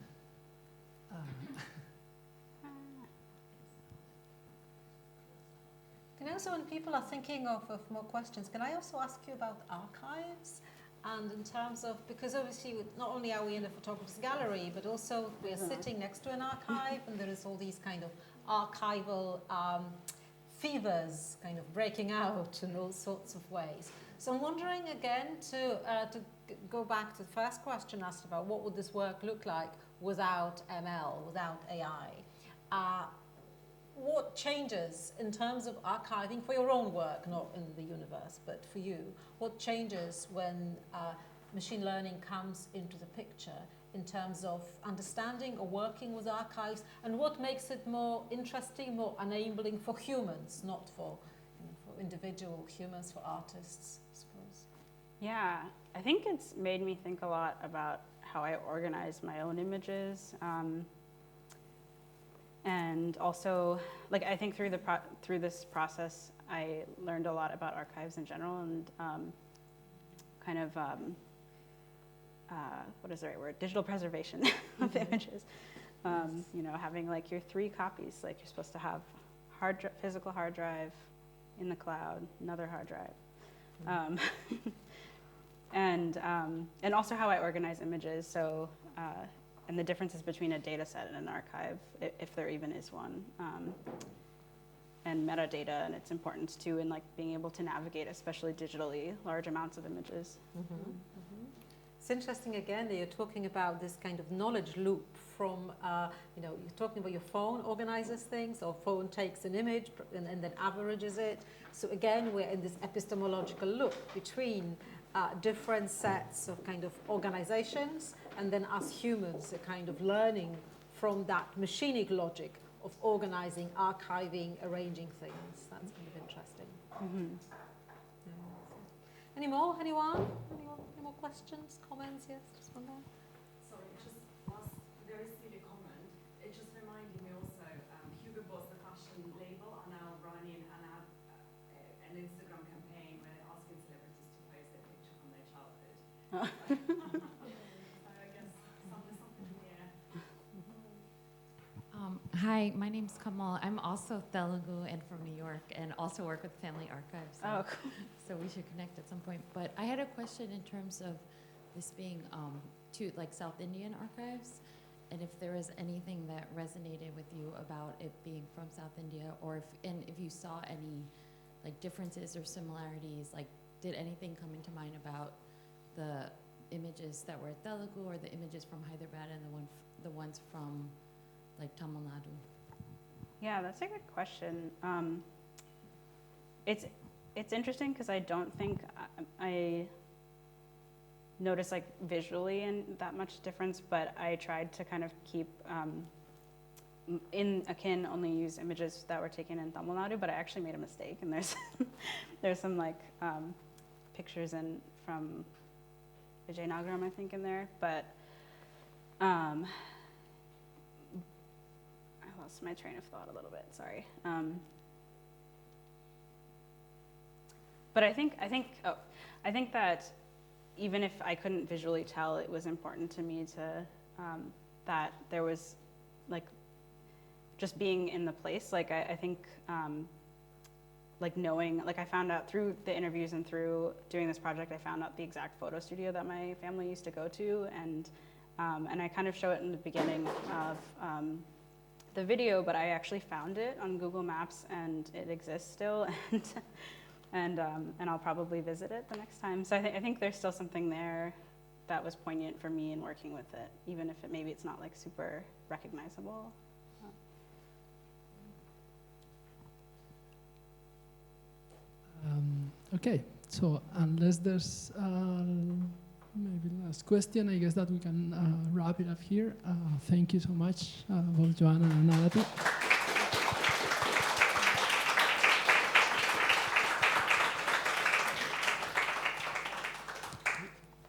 Can I also, when people are thinking of more questions, can I also ask you about archives? And in terms of, because obviously not only are we in a photographer's gallery, but also we are sitting next to an archive, and there is all these kind of archival fevers kind of breaking out in all sorts of ways. So I'm wondering again to go back to the first question asked about what would this work look like without ML, without AI. What changes in terms of archiving for your own work, not in the universe, but for you? What changes when machine learning comes into the picture in terms of understanding or working with archives, and what makes it more interesting, more enabling for humans, not for, for individual humans, for artists, I suppose? Yeah, I think it's made me think a lot about how I organize my own images. And also, like, I think through this process, I learned a lot about archives in general and kind of, what is the right word? Digital preservation of images. You know, having like your 3 copies, like you're supposed to have physical hard drive, in the cloud, another hard drive. And also how I organize images, so, and the differences between a data set and an archive, if there even is one. And metadata and its importance too in like being able to navigate, especially digitally, large amounts of images. It's interesting again that you're talking about this kind of knowledge loop from, you know, you're talking about your phone organizes things, or phone takes an image and then averages it. So again, we're in this epistemological loop between different sets of kind of organizations, and then us humans are kind of learning from that machinic logic of organizing, archiving, arranging things. That's kind of interesting. Any more? Anyone? Any more questions, comments? Yes, just one there. Sorry, just last very silly comment. It just reminded me also, Hugo Boss, the fashion label, are now running an Instagram campaign where they're asking celebrities to post their picture from their childhood. So I guess something in the air. Hi, my name's Kamal. I'm also Telugu and from New York, and also work with Family Archives. So, Cool. So we should connect at some point. But I had a question in terms of this being to like South Indian archives, and if there was anything that resonated with you about it being from South India, or if you saw any like differences or similarities, like did anything come into mind about the images that were Telugu or the images from Hyderabad and the ones from like Tamil Nadu? Yeah, that's a good question. It's interesting because I don't think I noticed like visually in that much difference, but I tried to kind of keep in Akin only use images that were taken in Tamil Nadu, but I actually made a mistake, and there's some like pictures from Vijayanagaram, I think, in there, but I lost my train of thought a little bit. Sorry. But I think that even if I couldn't visually tell, it was important to me to that there was like just being in the place. Like I think like knowing, like I found out through the interviews and through doing this project, I found out the exact photo studio that my family used to go to, and I kind of show it in the beginning of the video, but I actually found it on Google Maps, and it exists still, and I'll probably visit it the next time. So I think there's still something there that was poignant for me in working with it, even if maybe it's not like super recognizable. Okay, so unless there's maybe last question, I guess that we can wrap it up here. Thank you so much, both Joanna and Aarati.